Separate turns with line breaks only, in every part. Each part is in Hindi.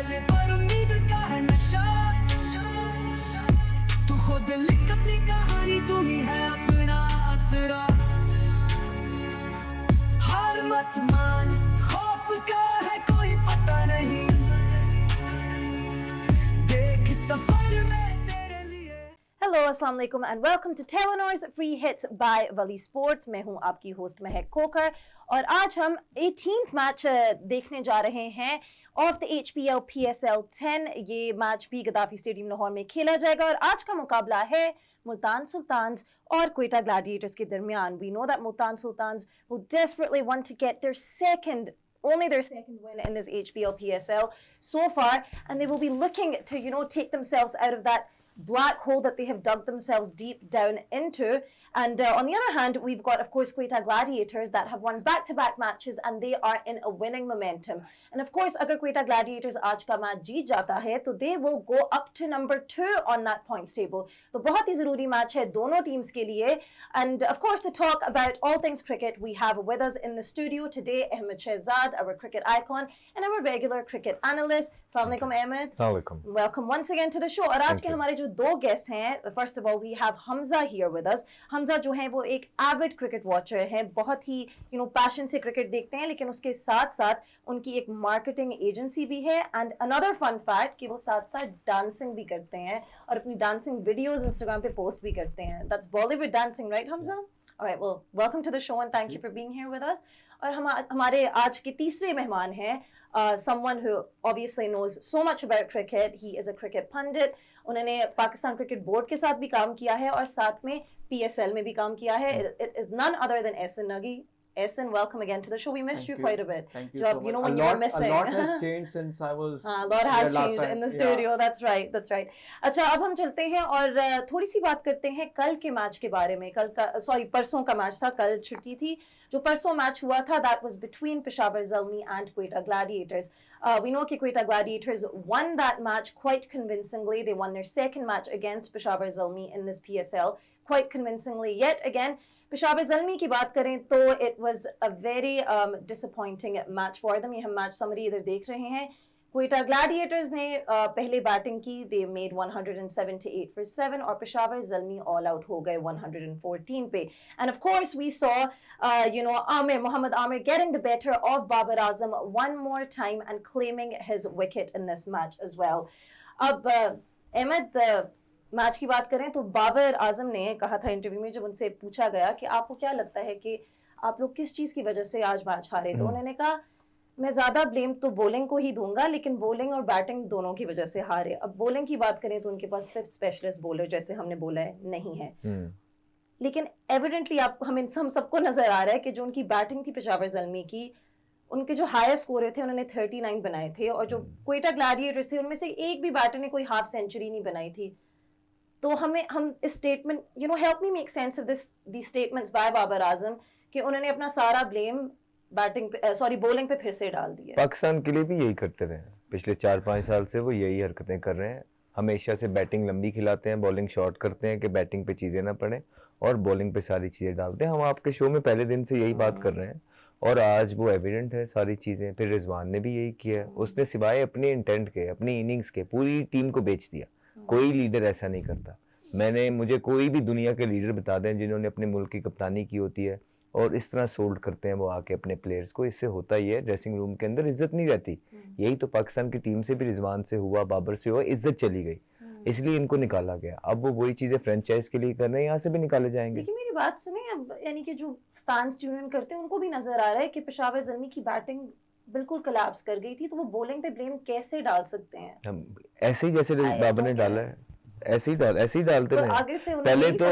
चले पर उम्मीद का है नशा। तू खुद लिख अपनी कहानी, तू ही है अपना आसरा। हार मत मान, खौफ का है कोई पता नहीं, देख सफर में तेरे लिए।
हेलो अस्सलाम वालेकुम and welcome to Telenor's free hits by Wali sports. मैं हूं आपकी होस्ट महक खोकर और आज हम 18th मैच देखने जा रहे हैं ऑफ द HPL PSL 10। ये मैच भी गद्दाफी स्टेडियम लाहौर में खेला जाएगा और आज का मुकाबला है मुल्तान सुल्तान्स और क्वेटा ग्लैडिएटर्स के दरमियान। We know that Multan Sultans will desperately want to get their only their second win in this HPL PSL so far, and they will be looking to take themselves out of that black hole that they have dug themselves deep down into. And on the other hand, we've got, of course, Quetta Gladiators that have won back-to-back matches and they are in a winning momentum. And of course, agar Quetta Gladiators aaj ka match jeet jata hai, to they will go up to number 2 on that points table. तो बहुत ही ज़रूरी मैच है दोनों teams के लिए. And of course, to talk about all things cricket, we have with us in the studio today Ahmed Shehzad, our cricket icon, and our regular cricket analyst. Assalamu alaikum, Ahmed.
Assalamu alaikum.
Welcome once again to the show. और आज के हमारे जो दो गेस्ट हैं, first of all we have Hamza here with us. Hamza जो है वो एक avid cricket watcher है, बहुत ही passion से cricket देखते हैं, लेकिन उसके साथ साथ उनकी एक marketing agency भी है. And another fun fact कि वो साथ साथ dancing भी करते हैं और अपनी dancing videos Instagram पे post भी करते हैं. That's Bollywood dancing, right, Hamza? All right, well, welcome to the show and thank you for being here with us. और हमारे आज के तीसरे मेहमान हैं, someone who obviously knows so much about cricket. He is a cricket pundit. उन्होंने पाकिस्तान क्रिकेट बोर्ड के साथ भी काम किया है और साथ में PSL में भी काम किया है. It is none other than Ehsan Nagi. Ehsan, welcome again to the show. We missed you quite a bit.
Thank you
So,
so much.
when you were missing.
A lot has changed since I was
a lot has
here last
changed
time.
in the studio.
Yeah.
That's right. That's right. अच्छा, अब हम चलते हैं और थोड़ी सी बात करते हैं कल के मैच के बारे में. परसों का मैच था, कल छुट्टी थी. जो परसों मैच हुआ था, that was between Peshawar Zalmi and Quetta Gladiators. We know कि Quetta Gladiators won that match quite convincingly. They won their second match against Peshawar Zalmi in this PSL quite convincingly. Yet again, Peshawar Zalmi की बात करें तो it was a very disappointing match for them. ये हम match summary इधर देख रहे हैं. Quetta Gladiators ने पहले बैटिंग की, they made 178 for 7 और Peshawar Zalmi all out हो गए 114 पे. And of course we saw Mohammad Amir getting the better of Babar Azam one more time and claiming his wicket in this match as well. अब अहमद मैच की बात करें तो बाबर आजम ने कहा था इंटरव्यू में, जब उनसे पूछा गया कि आपको क्या लगता है कि आप लोग किस चीज़ की वजह से आज मैच हारे, तो उन्होंने कहा मैं ज़्यादा ब्लेम तो बॉलिंग को ही दूंगा, लेकिन बॉलिंग और बैटिंग दोनों की वजह से हारे. अब बॉलिंग की बात करें तो उनके पास फिफ्थ स्पेशलिस्ट बॉलर जैसे हमने बोला है नहीं है, लेकिन एविडेंटली हम सबको नजर आ रहा है कि जो उनकी बैटिंग थी पेशावर ज़ल्मी की, उनके जो हायर स्कोर थे उन्होंने 39 बनाए थे और जो क्वेटा ग्लैडिएटर्स थे उनमें से एक भी बैटर ने कोई हाफ सेंचुरी नहीं बनाई थी. तो हम इस statement help me make sense of the statements by Babar Azam कि उन्होंने अपना सारा ब्लेम बॉलिंग पे फिर से डाल दिया.
पाकिस्तान के लिए भी यही करते रहे, पिछले 4-5 साल से वो यही हरकतें कर रहे हैं. हमेशा से बैटिंग लंबी खिलाते हैं, बॉलिंग शॉर्ट करते हैं कि बैटिंग पे चीज़ें ना पड़े और बॉलिंग पे सारी चीज़ें डालते हैं. हम आपके शो में पहले दिन से यही बात कर रहे हैं और आज वो एविडेंट है सारी चीज़ें. फिर रिजवान ने भी यही किया है, उसने सिवाय अपने इंटेंट के, अपनी इनिंग्स के, पूरी टीम को बेच दिया. कोई लीडर ऐसा नहीं करता. मुझे कोई भी दुनिया के लीडर बता दें जिन्होंने अपने मुल्क की कप्तानी की होती है और इस तरह सोल्ड करते हैं वो आके अपने प्लेयर्स को. इससे होता ही है ड्रेसिंग रूम के अंदर इज्जत नहीं रहती. यही तो पाकिस्तान की टीम से भी, रिजवान से हुआ, बाबर से हुआ, इज्जत चली गई, इसलिए इनको निकाला गया. अब वो वही चीजें फ्रेंचाइज के लिए कर रहे हैं, यहाँ से भी निकाले जाएंगे.
लेकिन मेरी बात सुने, अब यानी कि जो फैंस ट्यून करते हैं उनको भी नजर आ रहा है कि पेशावर ज़ल्मी की बैटिंग बिल्कुल कोलैप्स कर गई थी, तो वो बॉलिंग पे ब्लेम कैसे डाल सकते हैं?
हम ऐसे ही जैसे बाबर ने डाला है ऐसे ही डालते रहे. पहले तो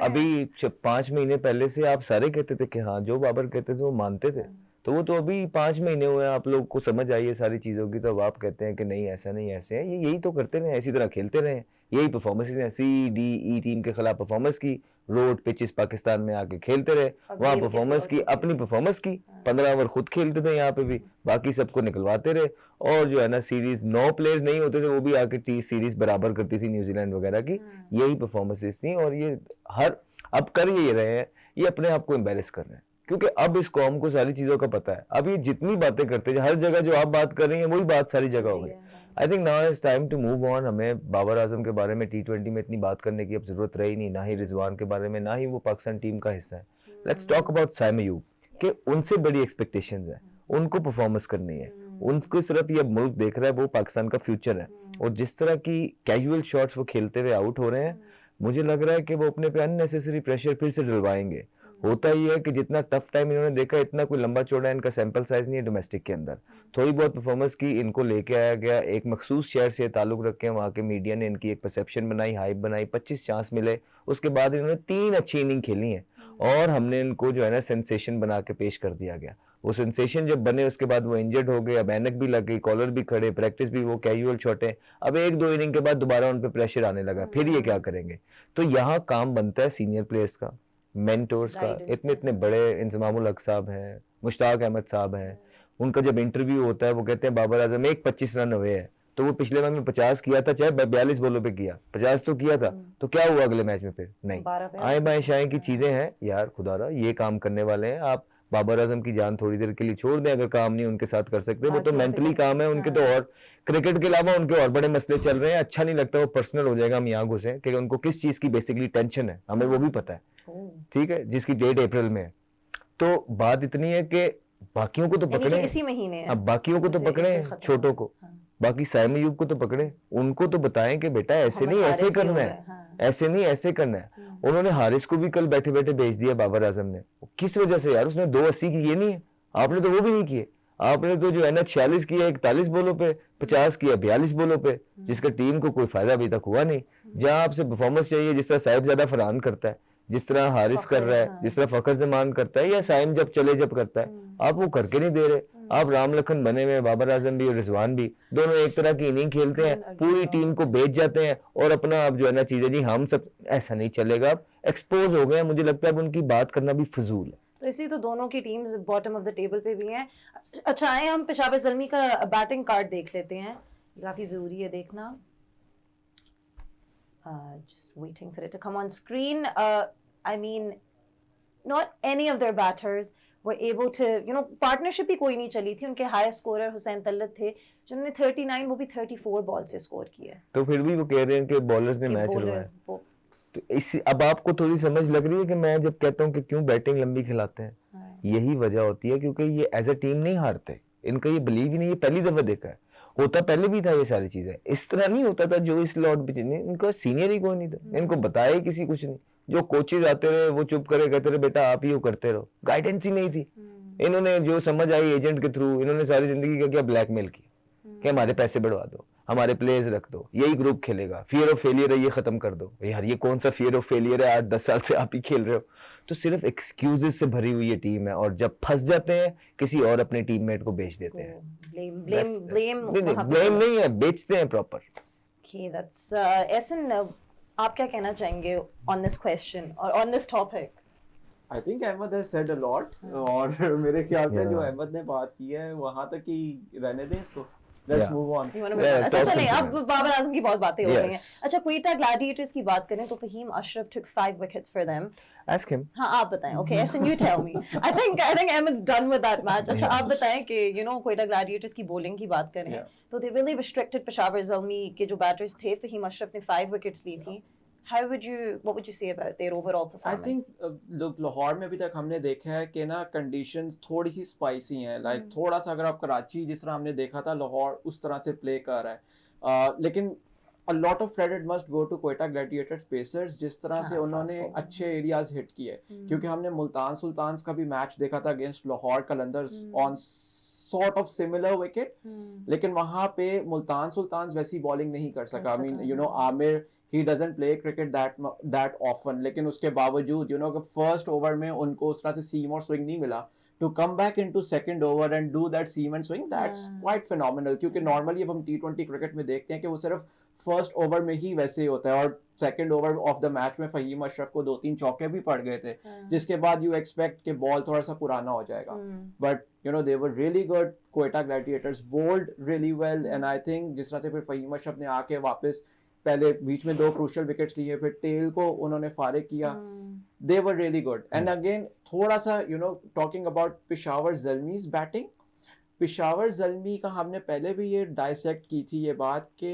अभी 5 महीने पहले से आप सारे कहते थे कि हाँ जो बाबर कहते थे वो मानते थे, तो वो तो अभी 5 महीने हुए हैं, आप लोग को समझ आई है सारी चीज़ों की, तो अब आप कहते हैं कि नहीं ऐसा नहीं ऐसे है. यही तो करते रहे, इसी तरह खेलते रहे. यही परफॉर्मेंस है, CDE टीम के खिलाफ परफॉर्मेंस की, रोड पिचेस पाकिस्तान में आके खेलते रहे, वहाँ परफॉर्मेंस की, अपनी परफॉर्मेंस की. 15 ओवर खुद खेलते थे यहाँ पे भी, बाकी सबको निकलवाते रहे. और जो है ना सीरीज 9 प्लेयर्स नहीं होते थे, वो भी आके सीरीज बराबर करती थी न्यूजीलैंड वगैरह की. यही परफॉर्मेंसेस थी और ये अब कर यही रहे हैं, ये अपने आप को एम्बेरस कर रहे हैं क्योंकि अब इस कौम को सारी चीजों का पता है। अब ये जितनी बातें करते हैं, हर जगह जो आप बात कर रही हैं वही बात सारी जगह हो गई। I think now is time to move on. हमें बाबर आजम के बारे में T20 में इतनी बात करने की अब जरूरत रही नहीं, ना ही रिजवान के बारे में, ना ही वो पाकिस्तान टीम का हिस्सा है। Let's talk about Saim Ayub कि उनसे बड़ी एक्सपेक्टेशंस है, उनको परफॉर्मेंस करनी है, उनको सिर्फ ये मुल्क देख रहा है, वो पाकिस्तान का फ्यूचर है। और जिस तरह की कैजुअल शॉट्स वो खेलते हुए आउट हो रहे हैं, मुझे लग रहा है कि वो अपने पे अननेसेसरी प्रेशर फिर से डलवाएंगे। होता ही है कि जितना टफ टाइम इन्होंने देखा, इतना कोई लंबा चौड़ा इनका सैंपल साइज नहीं है डोमेस्टिक के अंदर। थोड़ी बहुत परफॉर्मेंस की इनको लेके आया गया, एक मखसूस शहर से ताल्लुक रखे, वहाँ के मीडिया ने इनकी एक परसेप्शन बनाई, हाइप बनाई, 25 चांस मिले, उसके बाद इन्होंने 3 अच्छी इनिंग खेली हैं और हमने इनको जो है ना सेंसेशन बना के पेश कर दिया गया। वो सेंसेशन जब बने उसके बाद वो इंजर्ड हो गए, अब ऐनक भी लग गई, कॉलर भी खड़े, प्रैक्टिस भी वो कैजुअल छोटे, अब 1-2 इनिंग के बाद दोबारा उन पे प्रेशर आने लगा, फिर ये क्या करेंगे। तो यहाँ काम बनता है सीनियर प्लेयर्स का, मेंटोर्स का। इतने इतने बड़े इंजमामुल हक साहब हैं, मुश्ताक अहमद साहब हैं, उनका जब इंटरव्यू होता है वो कहते हैं बाबर आजम एक 25 रन हुए हैं, तो वो पिछले मैच में 50 किया था, चाहे 42 बॉलों पे किया, 50 तो किया था, तो क्या हुआ अगले मैच में फिर? नहीं। आए बाएं शाएं की चीजें हैं यार, खुदारा ये काम करने वाले हैं। आप बाबर आजम की जान थोड़ी देर के लिए छोड़ दें, अगर काम नहीं उनके साथ कर सकते, वो तो मेंटली काम है उनके, तो और क्रिकेट के अलावा उनके और बड़े मसले चल रहे हैं। अच्छा नहीं लगता, वो पर्सनल हो जाएगा, हम यहाँ घुसे कि उनको किस चीज की बेसिकली टेंशन है, हमें वो भी पता है, ठीक है, जिसकी डेट अप्रैल में है। तो बात इतनी है कि बाकियों को तो पकड़े,
इसी महीने
अब बाकियों को तो पकड़े, छोटों को, बाकी साइम अयूब को तो पकड़े, उनको तो बताएं कि बेटा ऐसे नहीं ऐसे करना है, ऐसे नहीं ऐसे करना है। उन्होंने हारिस को भी कल बैठे बैठे भेज दिया बाबर आजम ने। किस वजह से यार? उसने 280 किए नहीं है, आपने तो वो भी नहीं किए। आपने तो जो है ना 46 किया 41 बॉलों पे, 50 किया 42 बॉलों पे, जिसका टीम को कोई फायदा अभी तक हुआ नहीं। जहां आपसे परफॉर्मेंस चाहिए, जिस तरह साहिब ज्यादा फरहान करता है, जिस तरह हारिस कर रहा है, जिस तरह फखर जमान करता है, या साइम जब करता है, आप वो करके नहीं दे रहे। आप राम लखन बने हुए, बाबर आजम भी और रिजवान भी, दोनों एक तरह की इनिंग खेलते हैं, पूरी टीम को बेच जाते हैं और अपना अब जो है ना चीजें, जी हम सब, ऐसा नहीं चलेगा। अब एक्सपोज हो गए, मुझे लगता है अब उनकी बात करना भी फजूल है।
तो इसलिए तो दोनों की teams bottom of the table पे भी हैं। अच्छा, आए हम पेशावर ज़ल्मी का बैटिंग कार्ड देख लेते हैं, ये काफ़ी ज़रूरी है देखना। Just waiting for it to come on screen. I mean, not any of their batters were able to, partnership ही कोई नहीं चली थी। उनके हाईएस्ट स्कोरर हुसैन तल्लत थे, जिन्होंने 39, वो भी 34 बॉल से स्कोर किया।
तो फिर भी वो कह रहे हैं कि बॉलर्स ने मैच लड़वाया। तो इसी अब आपको थोड़ी समझ लग रही है कि मैं जब कहता हूँ कि क्यों बैटिंग लंबी खिलाते हैं, यही वजह होती है क्योंकि ये एज अ टीम नहीं हारते, इनका ये बिलीव ही नहीं। ये पहली दफा देखा है, होता पहले भी था ये सारी चीजें, इस तरह नहीं होता था जो इस लॉट पे। इनका सीनियर ही कोई नहीं था, इनको बताया ही किसी कुछ नहीं। जो कोचेज आते रहे वो चुप करे, कहते रहे बेटा आप ही वो करते रहो, गाइडेंस ही नहीं थी। इन्होंने जो समझ आई एजेंट के थ्रू, इन्होंने सारी जिंदगी का क्या ब्लैकमेल किया कि हमारे पैसे बढ़वा दो, हमारे प्लेयर्स रख दो, यही ग्रुप खेलेगा, फियर ऑफ फेलियर है ये खत्म कर दो। यार ये कौन सा फियर ऑफ फेलियर है? 8-10 साल से आप ही खेल रहे हो। तो सिर्फ एक्सक्यूजेस से भरी हुई ये टीम है, और जब फंस जाते हैं किसी और अपने टीममेट को बेच देते हैं। ब्लेम नहीं है, बेचते हैं प्रॉपर।
Okay, that's Ehsan, आप क्या कहना चाहेंगे on this question or on this topic?
I think Ahmad has said a lot, और मेरे ख्याल से जो अहमद ने बात की है वहाँ तक ही रहने दें इसको। Let's move on.
अच्छा चलें, अब बाबर आजम की बहुत बातें हो गई हैं। अच्छा, क्वेटा ग्लैडिएटर्स की बात करें तो Faheem Ashraf took 5 wickets for them.
Ask him.
हाँ आप बताएं। Okay, Ehsan, you tell me. I think Ahmed's done with that match. अच्छा आप बताएं कि क्वेटा ग्लैडिएटर्स की बॉलिंग की बात करें तो they really restricted Peshawar Zalmi के जो बैटर्स थे। फहीम अशरफ ने 5 विकेट्स ली थी। what would you say about their overall performance?
I think look, Lahore में अभी तक हमने देखा है कि ना कंडीशंस थोड़ी सी स्पाइसी हैं। लाइक थोड़ा सा अगर आप कराची जिस तरह हमने देखा था, लाहौर उस तरह से प्ले कर रहा है। लेकिन a lot of credit must go to Quetta Gladiators Pacers, जिस तरह से उन्होंने अच्छे एरियाज हिट किए। क्योंकि हमने मुल्तान सुल्तान्स का भी मैच देखा था against Lahore Qalandars on sort of similar wicket, लेकिन वहाँ पे मुल्तान सुल्तान्स वैसी बॉलिंग नहीं कर सका। I mean, Aamir he doesn't play cricket that often, लेकिन उसके बावजूद फर्स्ट ओवर में उनको उस तरह से सीम और स्विंग नहीं मिला। To come back into second over and do that seam and swing, that's quite phenomenal. क्योंकि normally अब हम T20 क्रिकेट में देखते हैं कि वो सिर्फ फर्स्ट ओवर में ही वैसे होता है, और second over of the match में फहीम अशरफ को 2-3 चौके भी पड़ गए थे, जिसके बाद यू एक्सपेक्ट कि बॉल थोड़ा सा पुराना हो जाएगा। But they were really good. Quetta Gladiators bowled really well, and I think जिस तरह से फिर फहीम अशरफ ने आके वापस पहले बीच में 2 क्रूशियल विकेट्स लिए, फिर टेल को उन्होंने फारिग किया. They were really good. And again थोड़ा सा talking about Peshawar Zalmi's batting, Peshawar Zalmi का हमने पहले भी ये डाइसेक्ट की थी ये बात कि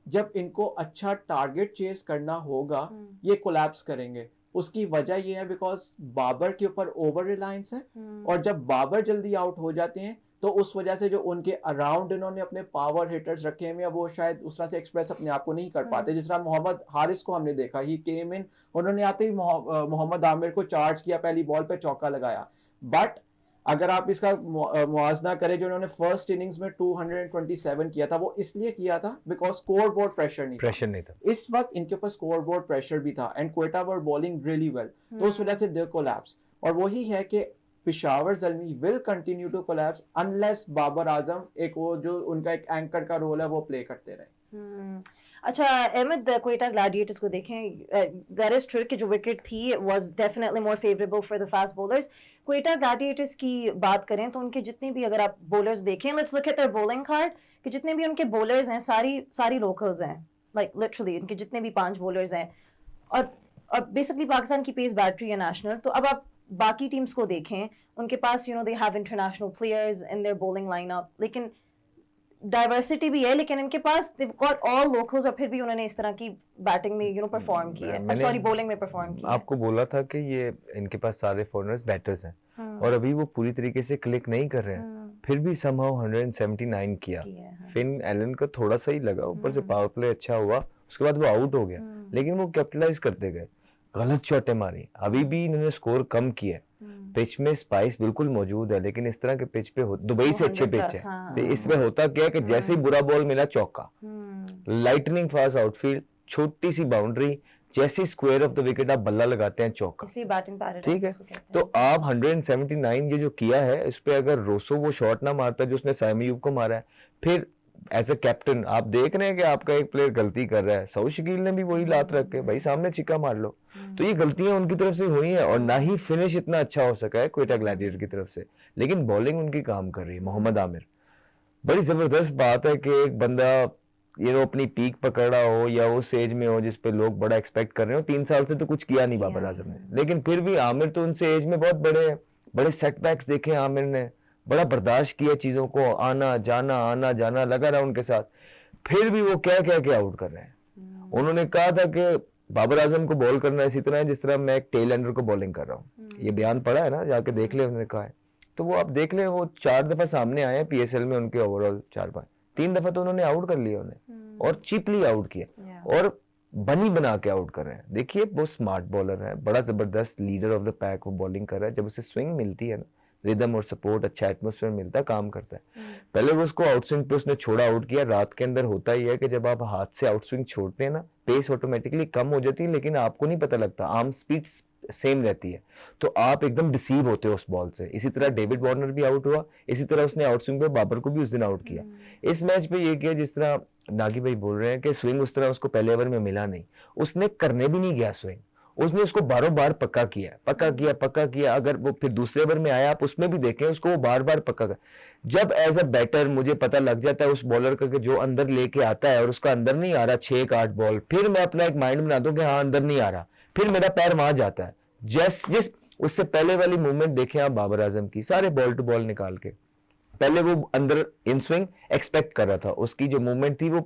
जब इनको अच्छा टारगेट चेस करना होगा ये कोलैप्स करेंगे. उसकी वजह ये है बिकॉज बाबर के ऊपर ओवर रिलायंस है, और जब बाबर जल्दी आउट हो जाते हैं तो उस वजह से जो उनके अराउंड इन्होंने अपने पावर हिटर्स रखे हुए हैं वो शायद उस तरह से एक्सप्रेस अपने आप को नहीं कर पाते. जिस तरह मोहम्मद हारिस को हमने देखा, ही केम इन, उन्होंने आते ही मोहम्मद आमिर को चार्ज किया, पहली बॉल पे चौका लगाया. बट अगर आप इसका मुआवजा करें, जो उन्होंने फर्स्ट इनिंग्स में 227 किया था, वो इसलिए किया था बिकॉज स्कोर बोर्ड प्रेशर नहीं था. इस वक्त इनके ऊपर स्कोर बोर्ड प्रेशर भी था, and Quetta were bowling really well, तो उस वजह से दे कोलैप्स. और वही है कि Peshawar Zalmi will continue to collapse unless Babar Azam एक वो जो उनका एक एंकर का रोल है वो प्ले करते रहे.
अच्छा अहमद, क्वेटा ग्लैडिएटर्स को देखें, दैट इज ट्रू कि जो विकेट थी was definitely more favourable for the fast bowlers. Quetta Gladiators की बात करें तो उनके जितने भी, अगर आप बॉलर्स देखें, let's look at there bowling card, कि जितने भी उनके बॉलर्स हैं सारी लोकल्स हैं, लाइक लिटरली उनके जितने भी 5 बॉलर्स हैं, और बेसिकली पाकिस्तान की पेस बैटरी है नेशनल. तो अब आप बाकी टीम्स को देखें, उनके पास they have international players in their bowling lineup, लेकिन डाइवर्सिटी भी है, लेकिन इनके पास they've got all locals, और फिर भी उन्होंने इस तरह की बैटिंग में परफॉर्म किया है, सॉरी बॉलिंग में परफॉर्म किया.
आपको बोला था कि ये इनके पास सारे फॉरेनर्स बैटर्स हैं, और अभी वो पूरी तरीके से क्लिक नहीं कर रहे हैं, फिर भी समहाउ 179 किया. फिन एलन का थोड़ा सा ही लगा, ऊपर से पावर प्ले अच्छा हुआ, उसके बाद वो आउट हो गया, लेकिन वो कैपिटलाइज करते गए, गलत शॉटें मारी. अभी भी इन्होंने स्कोर कम किया. पिच में स्पाइस बिल्कुल मौजूद है, लेकिन इस तरह के पिच पे दुबई से अच्छे पिच है. तो इसमें होता क्या है कि जैसे ही बुरा बॉल मिला चौका, लाइटनिंग फास्ट आउटफील्ड, छोटी सी बाउंड्री, जैसे स्क्वायर ऑफ द विकेट आप बल्ला लगाते हैं चौका.
इसलिए बैटिंग पैराडाइज
ठीक है. तो आप 179 जो किया है, इस पे अगर रोसो वो शॉट ना मारता जो उसने साइम अयूब को मारा है, फिर एज अ कैप्टन आप देख रहे हैं कि आपका एक प्लेयर गलती कर रहा है, सऊद शकील ने भी वही लात रख के भाई सामने छिक्का मार लो. तो ये गलतियां उनकी तरफ से हुई हैं, और ना ही फिनिश इतना अच्छा हो सका है क्वेटा ग्लैडिएटर की तरफ से, लेकिन बॉलिंग उनकी काम कर रही है. मोहम्मद आमिर, बड़ी जबरदस्त बात है कि एक बंदा अपनी पीक पकड़ रहा हो या उस एज में हो जिसपे लोग बड़ा एक्सपेक्ट कर रहे हो. 3 साल से तो कुछ किया नहीं बाबर आजम ने, लेकिन फिर भी आमिर तो उनसे एज में बहुत बड़े हैं. बड़े सेटबैक्स देखे आमिर ने, बड़ा बर्दाश्त किया चीजों को, आना जाना लगा रहा उनके साथ, फिर भी वो क्या आउट कर रहे हैं. उन्होंने कहा था कि बाबर आजम को बॉल करना इसी तरह है जिस तरह मैं एक टेल एंडर को बॉलिंग कर रहा हूँ. ये बयान पढ़ा है ना, जाके देख ले, उन्होंने कहा है. तो वो आप देख ले, वो 4 दफा सामने आए हैं पीएसएल में, उनके ओवरऑल 4-5, 3 दफा तो उन्होंने आउट कर लिया उन्हें, और चीपली आउट किया, और बनी बना के आउट कर रहे हैं. देखिए वो स्मार्ट बॉलर है, बड़ा जबरदस्त लीडर ऑफ द पैक वो बॉलिंग कर रहा है. जब उसे स्विंग मिलती है ना, रिदम और सपोर्ट, अच्छा एटमॉस्फेयर मिलता है, काम करता है. पहले वो उसको आउट स्विंग पे उसने छोड़ा, आउट किया. रात के अंदर होता ही है कि जब आप हाथ से आउट स्विंग छोड़ते हैं ना, पेस ऑटोमेटिकली कम हो जाती है, लेकिन आपको नहीं पता लगता, आर्म स्पीड सेम रहती है, तो आप एकदम डिसीव होते हो उस बॉल से. इसी तरह डेविड वार्नर भी आउट हुआ, इसी तरह उसने आउट स्विंग पे बाबर को भी उस दिन आउट किया. इस मैच पे ये किया जिस तरह नागी भाई बोल रहे हैं कि स्विंग उस तरह उसको पहले ओवर में मिला नहीं, उसने करने भी नहीं गया स्विंग, उसने उसको बार पक्का किया. अगर वो फिर दूसरे ओवर में आया, आप उसमें भी देखें, उसको वो बार पक्का कर. जब एज अ बैटर मुझे पता लग जाता है उस बॉलर का कि जो अंदर लेके आता है और उसका अंदर नहीं आ रहा 6-8 बॉल, फिर मैं अपना एक माइंड बना दूं कि हाँ अंदर नहीं आ रहा, फिर मेरा पैर वहां जाता है. जिस उससे पहले वाली मूवमेंट देखें आप बाबर आजम की, सारे बॉल टू बॉल निकाल के, पहले वो अंदर इन स्विंग एक्सपेक्ट कर रहा था, उसकी जो मूवमेंट थी वो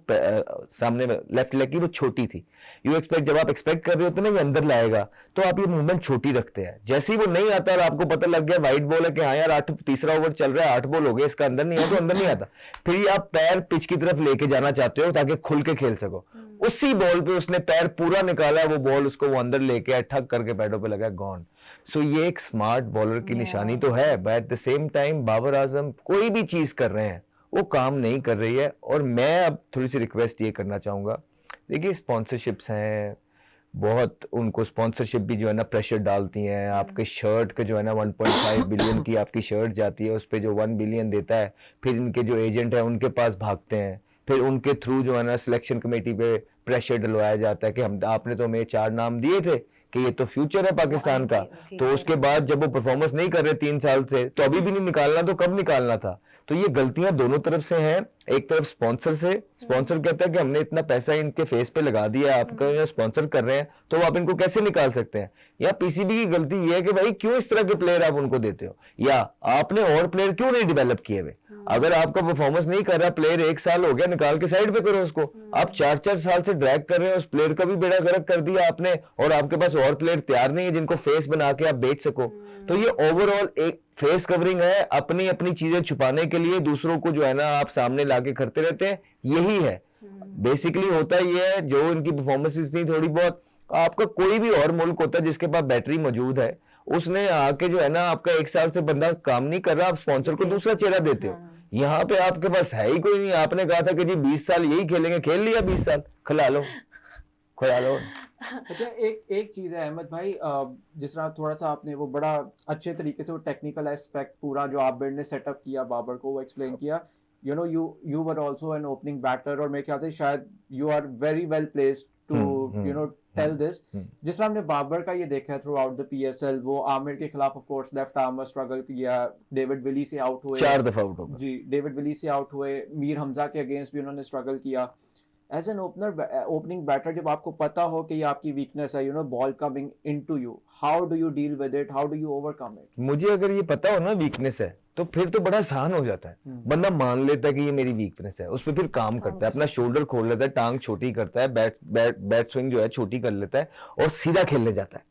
सामने लेफ्ट लेग की वो छोटी थी. यू एक्सपेक्ट, जब आप एक्सपेक्ट कर रहे होते ना ये अंदर लाएगा, तो आप ये मूवमेंट छोटी रखते हैं. जैसे ही वो नहीं आता और आपको पता लग गया वाइड बॉल है कि हाँ यार 3रा ओवर चल रहा है, 8 बॉल हो गए, इसका अंदर नहीं आया, तो अंदर नहीं आता, फिर आप पैर पिच की तरफ लेके जाना चाहते हो ताकि खुल के खेल सको. उसी बॉल पे उसने पैर पूरा निकाला, वो बॉल उसको वो अंदर लेके आया, ठग करके पैडों पे लगा, गॉन. सो ये एक स्मार्ट बॉलर की निशानी तो है, but at the same time Babar Azam कोई भी चीज कर रहे हैं वो काम नहीं कर रही है. और मैं अब थोड़ी सी रिक्वेस्ट ये करना चाहूंगा, देखिए स्पॉन्सरशिप्स हैं बहुत, उनको स्पॉन्सरशिप भी जो है ना प्रेशर डालती हैं. आपके शर्ट के जो है ना 1.5 बिलियन की आपकी शर्ट जाती है, उस पर जो 1 बिलियन देता है, फिर इनके जो एजेंट है उनके पास भागते हैं, फिर उनके थ्रू जो है ना सिलेक्शन कमेटी पे प्रेशर डलवाया जाता है कि आपने तो हमें 4 नाम दिए थे कि ये तो फ्यूचर है पाकिस्तान का. तो उसके बाद जब वो परफॉर्मेंस नहीं कर रहे 3 साल से, तो अभी भी नहीं निकालना, तो कब निकालना था. तो ये गलतियां दोनों तरफ से हैं। एक तरफ स्पॉन्सर से, स्पॉन्सर कहता है कि हमने इतना पैसा इनके फेस पे लगा दिया, आपका स्पॉन्सर कर रहे हैं तो आप इनको कैसे निकाल सकते हैं। या पीसीबी की गलती ये है कि भाई क्यों इस तरह के प्लेयर आप उनको देते हो, या आपने और प्लेयर क्यों नहीं डेवलप किए हुए। अगर आपका परफॉर्मेंस नहीं कर रहा, प्लेयर 1 साल हो गया, निकाल के साइड पे करो उसको। आप 4-4 साल से ड्रैग कर रहे हैं, उस प्लेयर का भी बेड़ा गर्क कर दिया आपने, और आपके पास और प्लेयर तैयार नहीं है जिनको फेस बना के आप बेच सको। तो ये ओवरऑल एक फेस कवरिंग है, अपनी अपनी चीजें छुपाने के लिए दूसरों को जो है ना आप सामने लाके करते रहते हैं, यही है बेसिकली होता ये है। जो इनकी परफॉर्मेंसेस थी थोड़ी बहुत, आपका कोई भी और मुल्क होता है जिसके पास बैटरी मौजूद है, उसने आके जो है ना आपका 1 साल से बंदा काम नहीं कर रहा, आप स्पॉन्सर को दूसरा चेहरा देते हो। यहाँ पे आपके पास है ही कोई नहीं, आपने कहा था कि जी 20 साल यही खेलेंगे, खेल लिया 20 साल, खिला लो।
अच्छा, एक चीज है अहमद भाई, जिस तरह थोड़ा सा आपने वो बड़ा अच्छे तरीके से वो टेक्निकल एस्पेक्ट पूरा जो आप ने सेटअप किया बाबर को, वो एक्सप्लेन किया। You know you were also an opening batter, और मेरे ख्याल से शायद you are very well placed to you know tell this. जिस तरह हमने बाबर का ये देखा है थ्रू आउट द पीएसएल, वो आमिर के खिलाफ ऑफ कोर्स लेफ्ट आर्म में स्ट्रगल किया, डेविड विली से आउट हुए,
4 दफा आउट हो गए
जी, डेविड विली से आउट हुए, मीर हमजा के अगेंस्ट भी उन्होंने स्ट्रगल किया। As an opener, opening batter, जब आपको पता हो कि ये आपकी वीकनेस है, you know ball coming into you, how do you deal with it, how do you overcome it?
मुझे अगर ये पता हो ना वीकनेस है, तो फिर तो बड़ा आसान हो जाता है। बंदा मान लेता है कि ये मेरी वीकनेस है, उस पर फिर काम करता है, अपना शोल्डर खोल लेता है, टांग छोटी करता है, बैट स्विंग जो है छोटी कर लेता है और सीधा खेलने जाता है।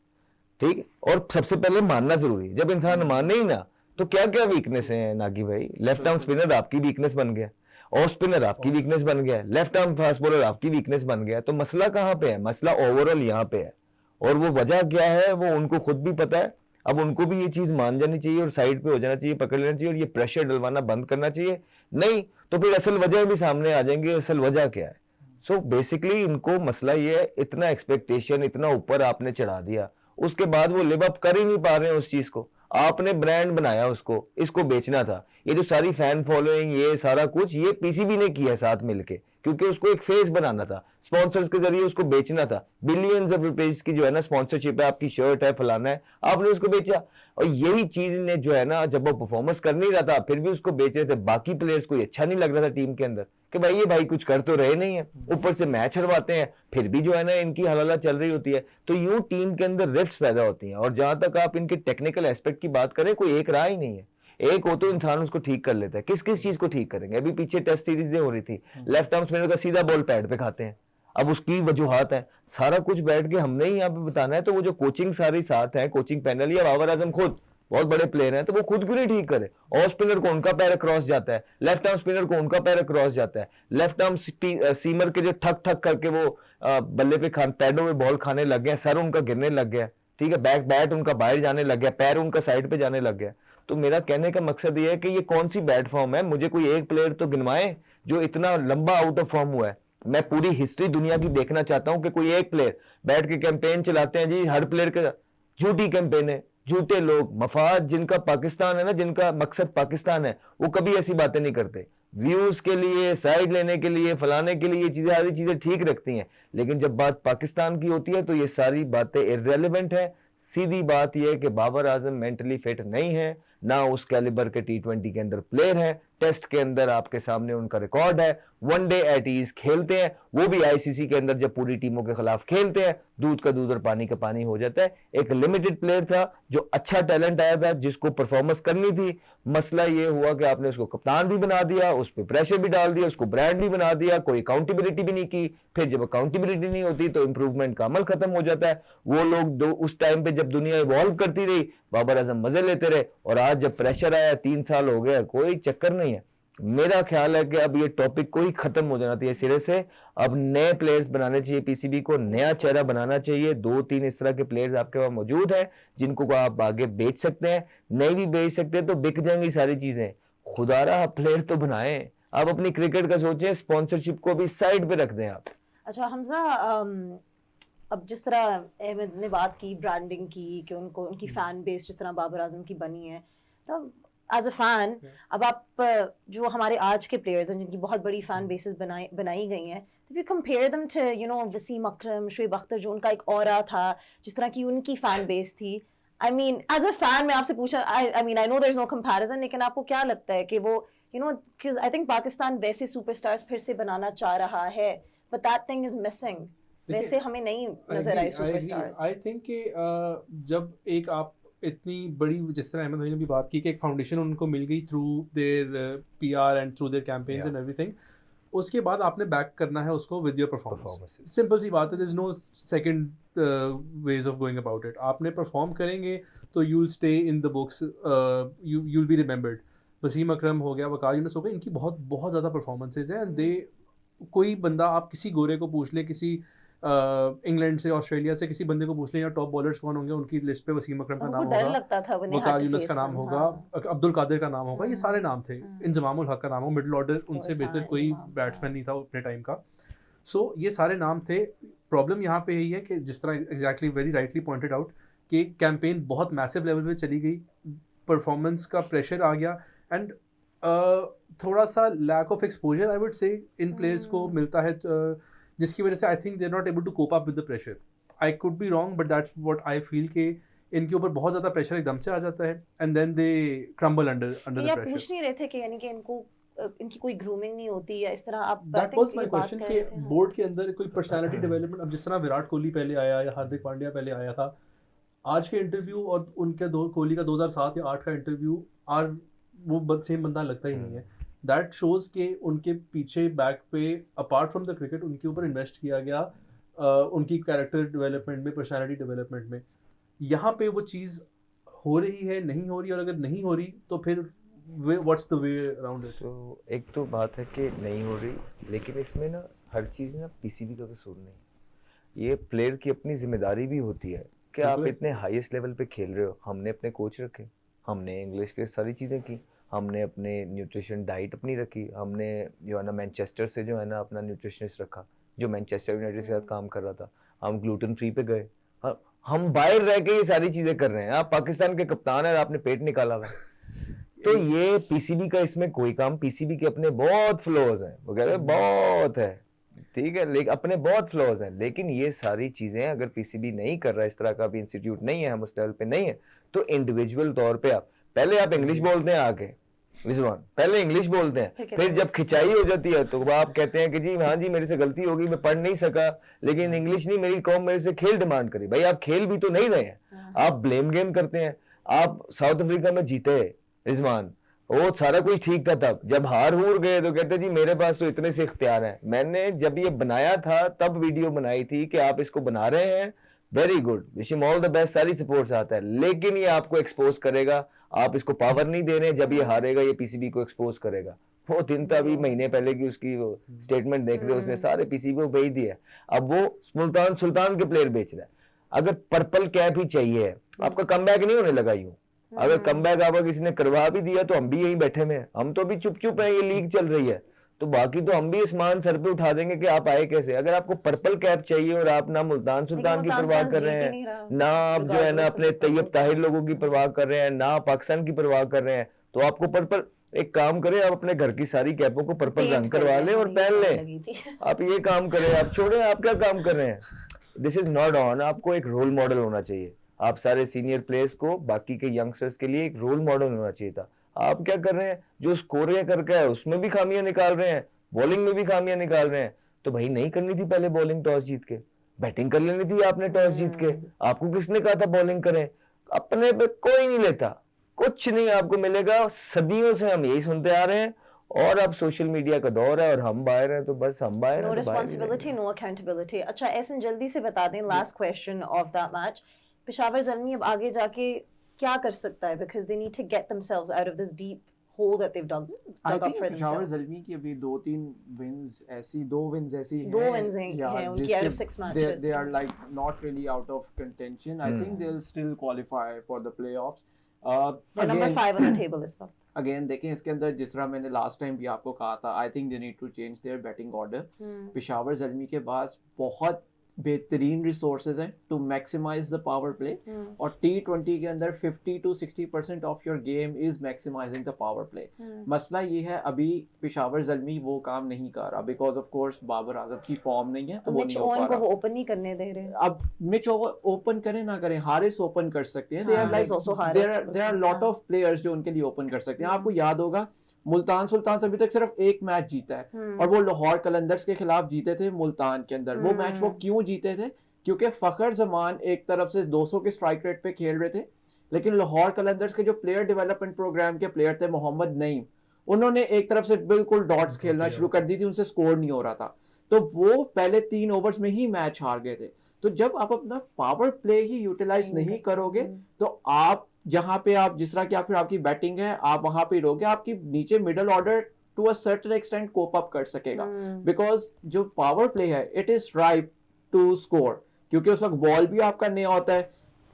ठीक, और सबसे पहले मानना जरूरी है। जब इंसान माने ही ना, तो क्या क्या वीकनेस है नागी भाई। लेफ्ट आर्म स्पिनर आपकी वीकनेस बन गया, और स्पिनर आपकी वीकनेस बन गया, लेफ्ट आर्म फास्ट बॉलर आपकी वीकनेस बन गया। तो मसला कहाँ पे है? मसला ओवरऑल यहाँ पे है, और वो वजह क्या है वो उनको खुद भी पता है। अब उनको भी ये चीज मान जानी चाहिए और साइड पे हो जाना चाहिए, पकड़ लेना चाहिए, और ये प्रेशर डलवाना बंद करना चाहिए। नहीं तो फिर असल वजह भी सामने आ जाएंगे, असल वजह क्या है। सो बेसिकली इनको मसला ये है, इतना एक्सपेक्टेशन इतना ऊपर आपने चढ़ा दिया, उसके बाद वो लिव अप कर ही नहीं पा रहे हैं उस चीज को। आपने ब्रांड बनाया उसको, इसको बेचना था। ये जो सारी फैन फॉलोइंग, ये सारा कुछ ये पीसीबी ने किया साथ मिलके, क्योंकि उसको एक फेस बनाना था, स्पॉन्सर्स के जरिए उसको बेचना था। बिलियंस ऑफ रुपीज की जो है ना स्पॉन्सरशिप है, आपकी शर्ट है, फलाना है, आपने उसको बेचा। और यही चीज ने जो है ना, जब वो परफॉर्मेंस कर नहीं रहा था फिर भी उसको बेच रहे थे। बाकी प्लेयर्स को अच्छा नहीं लग रहा था टीम के अंदर कि भाई ये भाई कुछ कर तो रहे नहीं है, ऊपर से मैच हरवाते हैं, फिर भी जो है ना इनकी हलाला चल रही होती है। तो यूं टीम के अंदर रिफ्ट्स पैदा होती हैं। और जहां तक आप इनके टेक्निकल एस्पेक्ट की बात करें, कोई एक राह ही नहीं है। एक हो तो इंसान उसको ठीक कर लेता है। किस किस चीज को ठीक करेंगे? अभी पीछे टेस्ट सीरीज हो रही थी, लेफ्ट आर्म स्पिनर का सीधा बॉल पैड पे खाते हैं। अब उसकी वजूहात है, सारा कुछ बैठ के हमने ही यहाँ पे बताना है। तो वो जो कोचिंग सारी साथ है, कोचिंग पैनल या बाबर आजम खुद बहुत बड़े प्लेयर हैं, तो वो खुद क्यों नहीं ठीक करे? और स्पिनर को उनका पैर क्रॉस जाता है, लेफ्ट आर्म स्पिनर को उनका पैर क्रॉस जाता है, लेफ्ट आर्म सीमर के जो ठक ठक करके वो बल्ले पे पैडों में बॉल खाने लग गया, सर उनका गिरने लग गया, ठीक है, बैट उनका बाहर जाने लग गया, पैर उनका साइड पे जाने लग गया। तो मेरा कहने का मकसद ये है कि ये कौन सी बैट फॉर्म है? मुझे कोई एक प्लेयर तो गिनवाए जो इतना लंबा आउट ऑफ फॉर्म हुआ है। मैं पूरी हिस्ट्री दुनिया की देखना चाहता हूं कि कोई एक प्लेयर बैठ के कैंपेन चलाते हैं जी, हर प्लेयर का झूठी कैंपेन है, झूठे लोग, मफाद जिनका पाकिस्तान है ना, जिनका मकसद पाकिस्तान है, वो कभी ऐसी बातें नहीं करते। व्यूज के लिए, साइड लेने के लिए, फलाने के लिए, ये चीजें सारी चीजें ठीक रखती हैं, लेकिन जब बात पाकिस्तान की होती है तो ये सारी बातें इररेलेवेंट है। सीधी बात यह है कि बाबर आजम मेंटली फिट नहीं है, ना उस कैलिबर के T20 के अंदर प्लेयर है। टेस्ट के अंदर आपके सामने उनका रिकॉर्ड है, वनडे एट ईज खेलते हैं, वो भी आईसीसी के अंदर जब पूरी टीमों के खिलाफ खेलते हैं, दूध का दूध और पानी का पानी हो जाता है। एक लिमिटेड प्लेयर था जो अच्छा टैलेंट आया था, जिसको परफॉर्मेंस करनी थी। मसला ये हुआ कि आपने उसको कप्तान भी बना दिया, उस पर प्रेशर भी डाल दिया, उसको ब्रांड भी बना दिया, कोई अकाउंटेबिलिटी भी नहीं की। फिर जब अकाउंटेबिलिटी नहीं होती तो इंप्रूवमेंट का अमल खत्म हो जाता है। वो लोग उस टाइम पे जब दुनिया इवॉल्व करती रही, बाबर आजम मजे लेते रहे, और आज जब प्रेशर आया, 3 साल हो गया, कोई चक्कर नहीं है। मेरा ख्याल है कि अब ये टॉपिक को ही खत्म हो जाना चाहिए सिरे से। अब नए प्लेयर्स बनाने चाहिए, पीसीबी को नया चेहरा बनाना चाहिए। 2-3 इस तरह के प्लेयर्स आपके पास मौजूद हैं जिनको आप आगे बेच सकते हैं, नहीं भी बेच सकते तो बिक जाएंगी सारी चीजें। खुदारा प्लेयर तो बनाएं। आप अपनी क्रिकेट का सोचें, स्पॉन्सरशिप को भी साइड पे रख दें आप।
अच्छा हमजा, अब जिस तरह अहमद ने बात की ब्रांडिंग की कि उनको उनकी फैन बेस जिस तरह बाबर आजम की बनी है, तो एज अ फैन अब आप जो हमारे आज के प्लेयर्स हैं जिनकी बहुत बड़ी फैन बेसेस बनाई गई हैं, if you compare them to you know Wasim Akram, Shoaib Akhtar, जो उनका एक ऑरा था, जिस तरह की उनकी फैन बेस थी, I mean as a fan मैं आपसे पूछा, I mean I know there is no comparison, लेकिन आपको क्या लगता है कि वो you know, because I think Pakistan वैसे सुपरस्टार्स फिर से बनाना चाह रहा है, but that thing is missing. वैसे हमें नहीं नजर आए सुपरस्टार्स.
आई थिंक कि जब एक आप इतनी बड़ी, जिस तरह अहमद भाई ने भी बात की कि एक फाउंडेशन उनको मिल गई through their PR and through their campaigns and everything, उसके बाद आपने बैक करना है उसको विद योर परफॉर्मेंस. सिंपल सी बात है, there is no second ways of going about it. आपने परफॉर्म करेंगे तो you will stay in the books, you will be remembered. Wasim Akram हो गया, वकार यूनुस हो गया, इनकी बहुत बहुत ज़्यादा परफॉर्मेंसेज हैं. एंड दे, कोई बंदा आप किसी गोरे को पूछ ले, किसी इंग्लैंड से, ऑस्ट्रेलिया से किसी बंदे को पूछ लें या टॉप बॉलर्स कौन होंगे, उनकी लिस्ट पे वसीम अकरम का नाम
डर
होगा,
लगता था
वकार यूनुस का नाम होगा, अब्दुल कादिर का नाम होगा, ये सारे नाम थे. इंजमाम उल हक का नाम हो, मिडिल ऑर्डर उनसे बेहतर कोई बैट्समैन नहीं था अपने टाइम का. सो ये सारे नाम थे. प्रॉब्लम यहाँ पे यही है कि जिस तरह exactly very rightly pointed out कि कैंपेन बहुत मैसिव लेवल पे चली गई, परफॉर्मेंस का प्रेशर आ गया, एंड थोड़ा सा lack of exposure I would say इन प्लेयर्स को मिलता है, जिसकी वजह से I think they are not able to cope up with the pressure. I could be wrong, but that's what I feel कि इनके ऊपर बहुत ज़्यादा प्रेशर एकदम से आ जाता है, and then they crumble under the
या
प्रेशर.
पूछ नहीं रहे थे कि यानी कि इनको इनकी कोई ग्रूमिंग नहीं होती या इस तरह आप
दैट वाज माय क्वेश्चन कि बोर्ड के अंदर कोई पर्सनालिटी डेवलपमेंट, अब जिस तरह विराट कोहली पहले आया या हार्दिक पांड्या पहले आया था, आज के इंटरव्यू और उनके कोहली का 2007 या 8 का इंटरव्यू आर वो सेम बंदा लगता ही नहीं है. दैट शोज के उनके पीछे बैक पे अपार्ट फ्रॉम द क्रिकेट उनके ऊपर इन्वेस्ट किया गया, उनकी कैरेक्टर डेवलपमेंट में, पर्सनालिटी डेवलपमेंट में. यहाँ पे वो चीज़ हो रही है, नहीं हो रही, और अगर नहीं हो रही तो फिर what's the way around it.
तो एक तो बात है कि नहीं हो रही, लेकिन इसमें ना हर चीज़ ना पीसीबी का कसूर नहीं, ये प्लेयर की अपनी जिम्मेदारी भी होती है कि आप इतने हाईएस्ट लेवल पे खेल रहे हो. हमने अपने कोच रखे, हमने इंग्लिश के सारी चीज़ें की, हमने अपने न्यूट्रिशन डाइट अपनी रखी, हमने जो है ना मैनचेस्टर से जो है ना अपना न्यूट्रिशनिस्ट रखा जो मैनचेस्टर यूनाइटेड के साथ काम कर रहा था. हम ग्लूटेन फ्री पे गए, हम बाहर रह के ये सारी चीज़ें कर रहे हैं. आप पाकिस्तान के कप्तान हैं, आपने पेट निकाला हुआ है. तो ये पीसीबी का इसमें कोई काम, पीसीबी के अपने बहुत फ्लॉज हैं, वो कहते हैं बहुत है, ठीक है, लेकिन अपने बहुत फ्लॉज हैं. लेकिन ये सारी चीज़ें अगर पीसीबी नहीं कर रहा, इस तरह का भी इंस्टीट्यूट नहीं है, हम उस लेवल पे नहीं है, तो इंडिविजुअल तौर पे आप पहले आप इंग्लिश बोलते हैं आके रिजवान, पहले इंग्लिश बोलते हैं, फिर जब खिंचाई हो जाती है तो आप कहते हैं कि जी हाँ जी मेरे से गलती होगी, मैं पढ़ नहीं सका, लेकिन इंग्लिश नहीं, मेरी कौम मेरे से खेल डिमांड करी. भाई आप खेल भी तो नहीं रहे हैं, आप ब्लेम गेम करते हैं. आप साउथ अफ्रीका में जीते रिजवान, वो सारा कुछ ठीक था, तब जब हार हूर गए तो कहते जी मेरे पास तो इतने से इख्तियार हैं. मैंने जब ये बनाया था तब वीडियो बनाई थी कि आप इसको बना रहे हैं, very good, wish him all the best, सारी सपोर्ट्स आता है, लेकिन ये आपको एक्सपोज करेगा. आप इसको पावर नहीं दे रहे, जब ये हारेगा ये पीसीबी को एक्सपोज करेगा. वो दिन तो अभी महीने पहले की उसकी वो स्टेटमेंट देख रहे हो, उसने सारे पीसीबी को बेच दिया. अब वो मुल्तान सुल्तान के प्लेयर बेच रहा है. अगर पर्पल कैप ही चाहिए, आपका कमबैक नहीं होने लगा यूं. अगर कमबैक आपका किसी ने करवा भी दिया तो हम भी यहीं बैठे में, हम तो अभी चुप चुप हैं, ये लीग चल रही है, तो बाकी तो हम भी आसमान सर पे उठा देंगे कि आप आए कैसे. अगर आपको पर्पल कैप चाहिए और आप ना मुल्तान सुल्तान की परवाह कर रहे हैं, ना आप जो है ना अपने तैयब ताहिर लोगों की परवाह कर रहे हैं, ना पाकिस्तान की परवाह कर रहे हैं, तो आपको पर्पल, एक काम करें, आप अपने घर की सारी कैपों को पर्पल रंग करवा लें और पहन लें. आप ये काम करें, आप छोड़ें, आप क्या काम कर रहे हैं. This is not on. आपको एक रोल मॉडल होना चाहिए. आप सारे सीनियर प्लेयर्स को, बाकी के यंगस्टर्स के लिए एक रोल मॉडल होना चाहिए था. आप क्या कर रहे हैं, जो स्कोर करके है उसमें भी खामियां निकाल रहे हैं, बॉलिंग में भी खामियां निकाल रहे हैं. तो भाई नहीं करनी थी पहले बॉलिंग टॉस जीत के, बैटिंग कर लेनी थी आपने टॉस जीत के. आपको किसने कहा था बॉलिंग करें. अपने पे कोई नहीं लेता, कुछ नहीं आपको मिलेगा. सदियों से हम यही सुनते आ रहे हैं, और अब सोशल मीडिया का दौर है और हम बाहर हैं, तो बस हम बाहर हैं.
No responsibility, no accountability. अच्छा ऐसे जल्दी से बता दें, last question of that match, Peshawar Zalmi अब आगे जाके क्या कर सकता है, because they need to get themselves out of this deep hole that they've dug
I
up
think
for
Peshawar
themselves.
Zalmi की अभी 2-3 wins ऐसी, 2 wins ऐसी हैं,
2 wins हैं उनकी out of 6 matches.
they are like not really out of contention. I think they'll still qualify for the playoffs.
They're number 5 on the table इस वक्त.
अगेन देखें इसके अंदर, जिस तरह मैंने लास्ट टाइम भी आपको कहा था, I think they need to change their batting order. Peshawar Zalmi के पास बहुत बेहतरीन रिसोर्सेज हैं to maximise the power play, और T20 के अंदर 50 to 60% of your game is maximising the power play. मसला ये है अभी पेशावर ज़ल्मी वो काम नहीं कर रहा, because of course Babar Azam की फॉर्म नहीं है, तो वो नहीं हो पा रहा.
वो ओपन नहीं करने दे रहे.
अब मिच ओपन करें ना करें, हारिस ओपन कर सकते हैं. There are lot of players जो उनके लिए ओपन कर सकते हैं. आपको याद होगा मुल्तान सुल्तान अभी तक सिर्फ एक मैच जीता है और वो लाहौर कलंदर्स के खिलाफ जीते थे मुल्तान के अंदर। वो मैच वो क्यों जीते थे? क्योंकि फखर जमान एक तरफ से 200 के स्ट्राइक रेट पे खेल रहे थे, लेकिन लाहौर कलंदर्स के जो प्लेयर डेवलपमेंट प्रोग्राम के प्लेयर थे मोहम्मद नईम, उन्होंने एक तरफ से बिल्कुल डॉट्स खेलना शुरू कर दी थी, उनसे स्कोर नहीं हो रहा था, तो वो पहले 3 ओवर्स में ही मैच हार गए थे। तो जब आप अपना पावर प्ले ही यूटिलाइज नहीं करोगे तो आप जहां पे आप जिस तरह की आप फिर आपकी बैटिंग है आप वहां पे रहोगे, आपकी नीचे middle order to a certain extent cope up कर सकेगा, बिकॉज जो पावर प्ले है it is right to score, क्योंकि उस वक्त बॉल भी आपका नया होता है।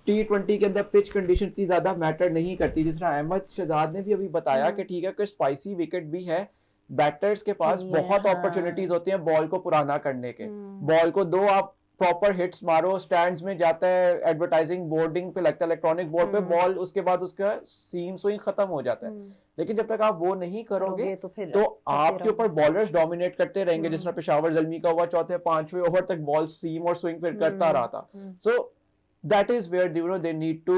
T20 के अंदर पिच कंडीशन इतनी ज्यादा मैटर नहीं करती, जिस तरह अहमद शहजाद ने भी अभी बताया कि ठीक है कि स्पाइसी विकेट भी है, बैटर्स के पास बहुत अपॉर्चुनिटीज होती हैं बॉल को पुराना करने के। बॉल को दो आप प्रॉपर हिट्स मारो, स्टैंड्स में जाता है, एडवर्टाइजिंग बोर्डिंग पे लगता है, इलेक्ट्रॉनिक बोर्ड पे बॉल, उसके बाद उसका सीम स्विंग खत्म हो जाता है। लेकिन जब तक आप वो नहीं करोगे तो आपके ऊपर बॉलर्स डोमिनेट करते रहेंगे, जिस तरह पेशावर ज़ल्मी का हुआ, चौथे 5वें ओवर तक बॉल सीम और स्विंग फिर करता रहा था। सो that is where they need to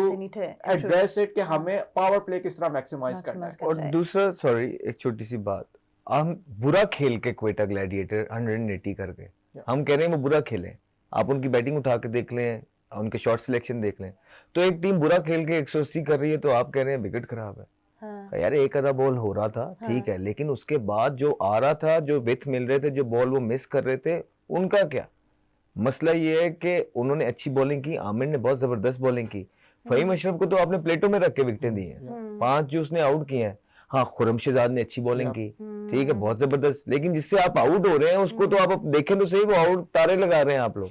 address it कि हमें पावर प्ले किस तरह मैक्सिमाइज करना है।
और दूसरा, सॉरी एक छोटी सी बात, हम बुरा खेल के क्वेटा ग्लैडिएटर 180 कर गए, हम कह रहे हैं वो बुरा खेले, आप उनकी बैटिंग उठा के देख लें, उनके शॉट सिलेक्शन देख लें, तो एक टीम बुरा खेल के 180 कर रही है तो आप कह रहे हैं विकेट खराब है। हाँ। यार एक आधा बॉल हो रहा था, हाँ। ठीक है, लेकिन उसके बाद जो आ रहा था, जो विथ मिल रहे थे, जो बॉल वो मिस कर रहे थे, उनका क्या मसला? ये है कि उन्होंने अच्छी बॉलिंग की, आमिर ने बहुत जबरदस्त बॉलिंग की, फहीम अशरफ को तो आपने प्लेटों में रख के विकेटें दी हैं, 5 जो उसने आउट किए हैं। हाँ, खुर्रम शहजाद ने अच्छी बॉलिंग की, ठीक है, बहुत जबरदस्त, लेकिन जिससे आप आउट हो रहे हैं उसको तो आप देखें तो सही, वो आउट तारे लगा रहे हैं आप लोग,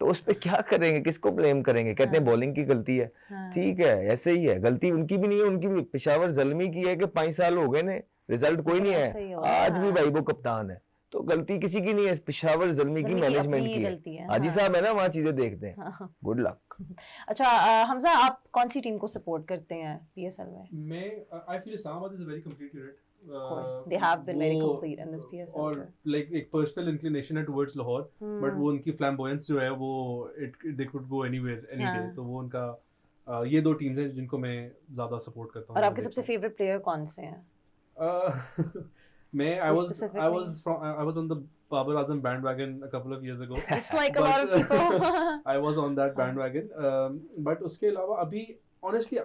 तो उस पे क्या करेंगे, किसको ब्लेम करेंगे? कहते हैं बॉलिंग की गलती है, ठीक है, ऐसे ही है, गलती उनकी भी नहीं है, उनकी भी पेशावर ज़ल्मी की है कि 5 साल हो गए ने रिजल्ट कोई नहीं है, आज भी भाई वो कप्तान है, तो गलती किसी की नहीं है, पेशावर ज़ल्मी की मैनेजमेंट की है। हाजी साहब है ना, वहाँ चीजें देखते हैं। Good luck.
अच्छा हमजा, आप कौन सी टीम को सपोर्ट करते हैं पीएसएल में?
मैं I feel Islamabad is a very complete unit.
Of course, they have been very complete in this PSL.
और like एक पर्सनल इंक्लिनेशन है टुवर्ड्स लाहौर, बट वो उनकी फ्लैम्बोयंस जो है वो they could go anywhere any day, तो वो उनका ये 2 टीम्स हैं जिनको मैं ज्यादा सपोर्ट करता हूं।
और आपके सबसे फेवरेट प्लेयर कौन से हैं?
मैं I was on the Babar Azam bandwagon a couple of years ago.
Just like a lot of people.
I was on that bandwagon. But उसके अलावा अभी honestly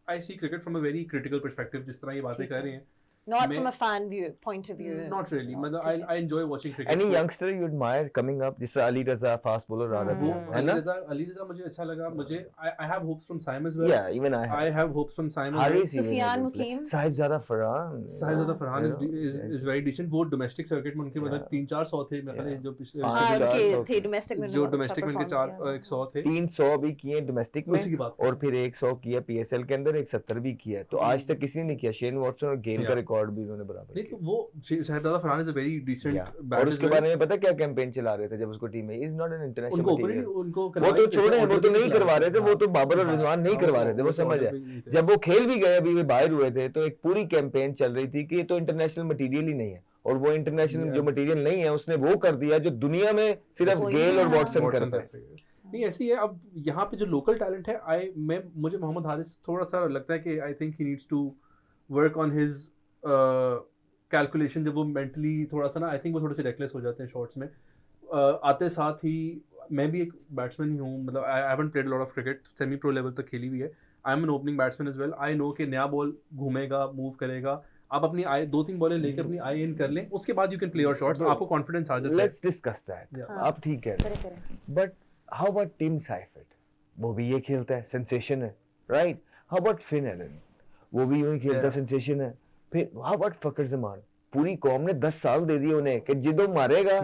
I see cricket from a very critical perspective, जिस तरह ये बातें कर रहे हैं।
Not from a fan point of view.
Not really. मतलब I enjoy watching cricket.
Any youngster you admire coming up? जिस तरह अली रज़ा fast bowler आ रहा है ना?
अली रज़ा मुझे अच्छा लगा। मुझे I have hopes from Saim as well.
Yeah, even I have
hopes from Saim as well.
Sufyan Mukim.
Sahibzada Farhan
is very decent. वो domestic circuit में उनके मतलब 300-400 थे मेरे ख्याल जो पिछले
थे domestic में,
जो domestic में उनके 100 थे,
300 भी किए domestic में, और फिर 100 किया PSL के अंदर, 170 भी किया, तो आज तक किसी ने नहीं किया। शेन वॉटसन और गेल का रिकॉर्ड भी उन्होंने बराबर
नहीं, तो वो Shahzada Farhan is a very decent batter.
और उसके बारे में पता क्या कैंपेन चला रहे थे जब उसको टीम में, is not an international material,
उनको
वो तो छोड़े, वो तो नहीं करवा रहे थे, वो तो बाबर और रिजवान नहीं करवा रहे थे, वो समझ है। जब वो खेल भी गए, अभी वे बाहर हुए थे, तो एक पूरी कैंपेन चल रही थी कि ये तो इंटरनेशनल मटेरियल ही नहीं है, और वो इंटरनेशनल जो मटेरियल नहीं है उसने वो कर दिया जो दुनिया में सिर्फ गेल और वॉटसन करते हैं।
नहीं ऐसे ही है। अब यहाँ पे जो लोकल टैलेंट है, मुझे मोहम्मद हारिस थोड़ा सा लगता है कि I think he needs to work on his calculation. जब वो मेंटली थोड़ा सा ना, आई थिंक वो थोड़े से रेकलेस हो जाते हैं शॉट्स में। आते साथ ही मैं भी एक बैट्समैन ही हूँ, मतलब I haven't played lot of cricket, semi pro level तक खेली हुई है। I am an opening batsman as well. I know कि नया बॉल घूमेगा, मूव करेगा, आप अपनी आई 2-3 बॉलें लेकर अपनी आई इन कर लें, उसके बाद you can play your shots, आपको कॉन्फिडेंस आ जाता है।
Let's discuss that. आप ठीक है, but how about Tim Seifert? वो भी ये खेलता है, सेंसेशन है, right? How about Finn Allen? वो भी यूं ही खेलता है, सेंसेशन है। फिर हाउ अबाउट फखर जमान? पूरी कौम ने 10 साल दे दिए उन्हें कि जिदो मारेगा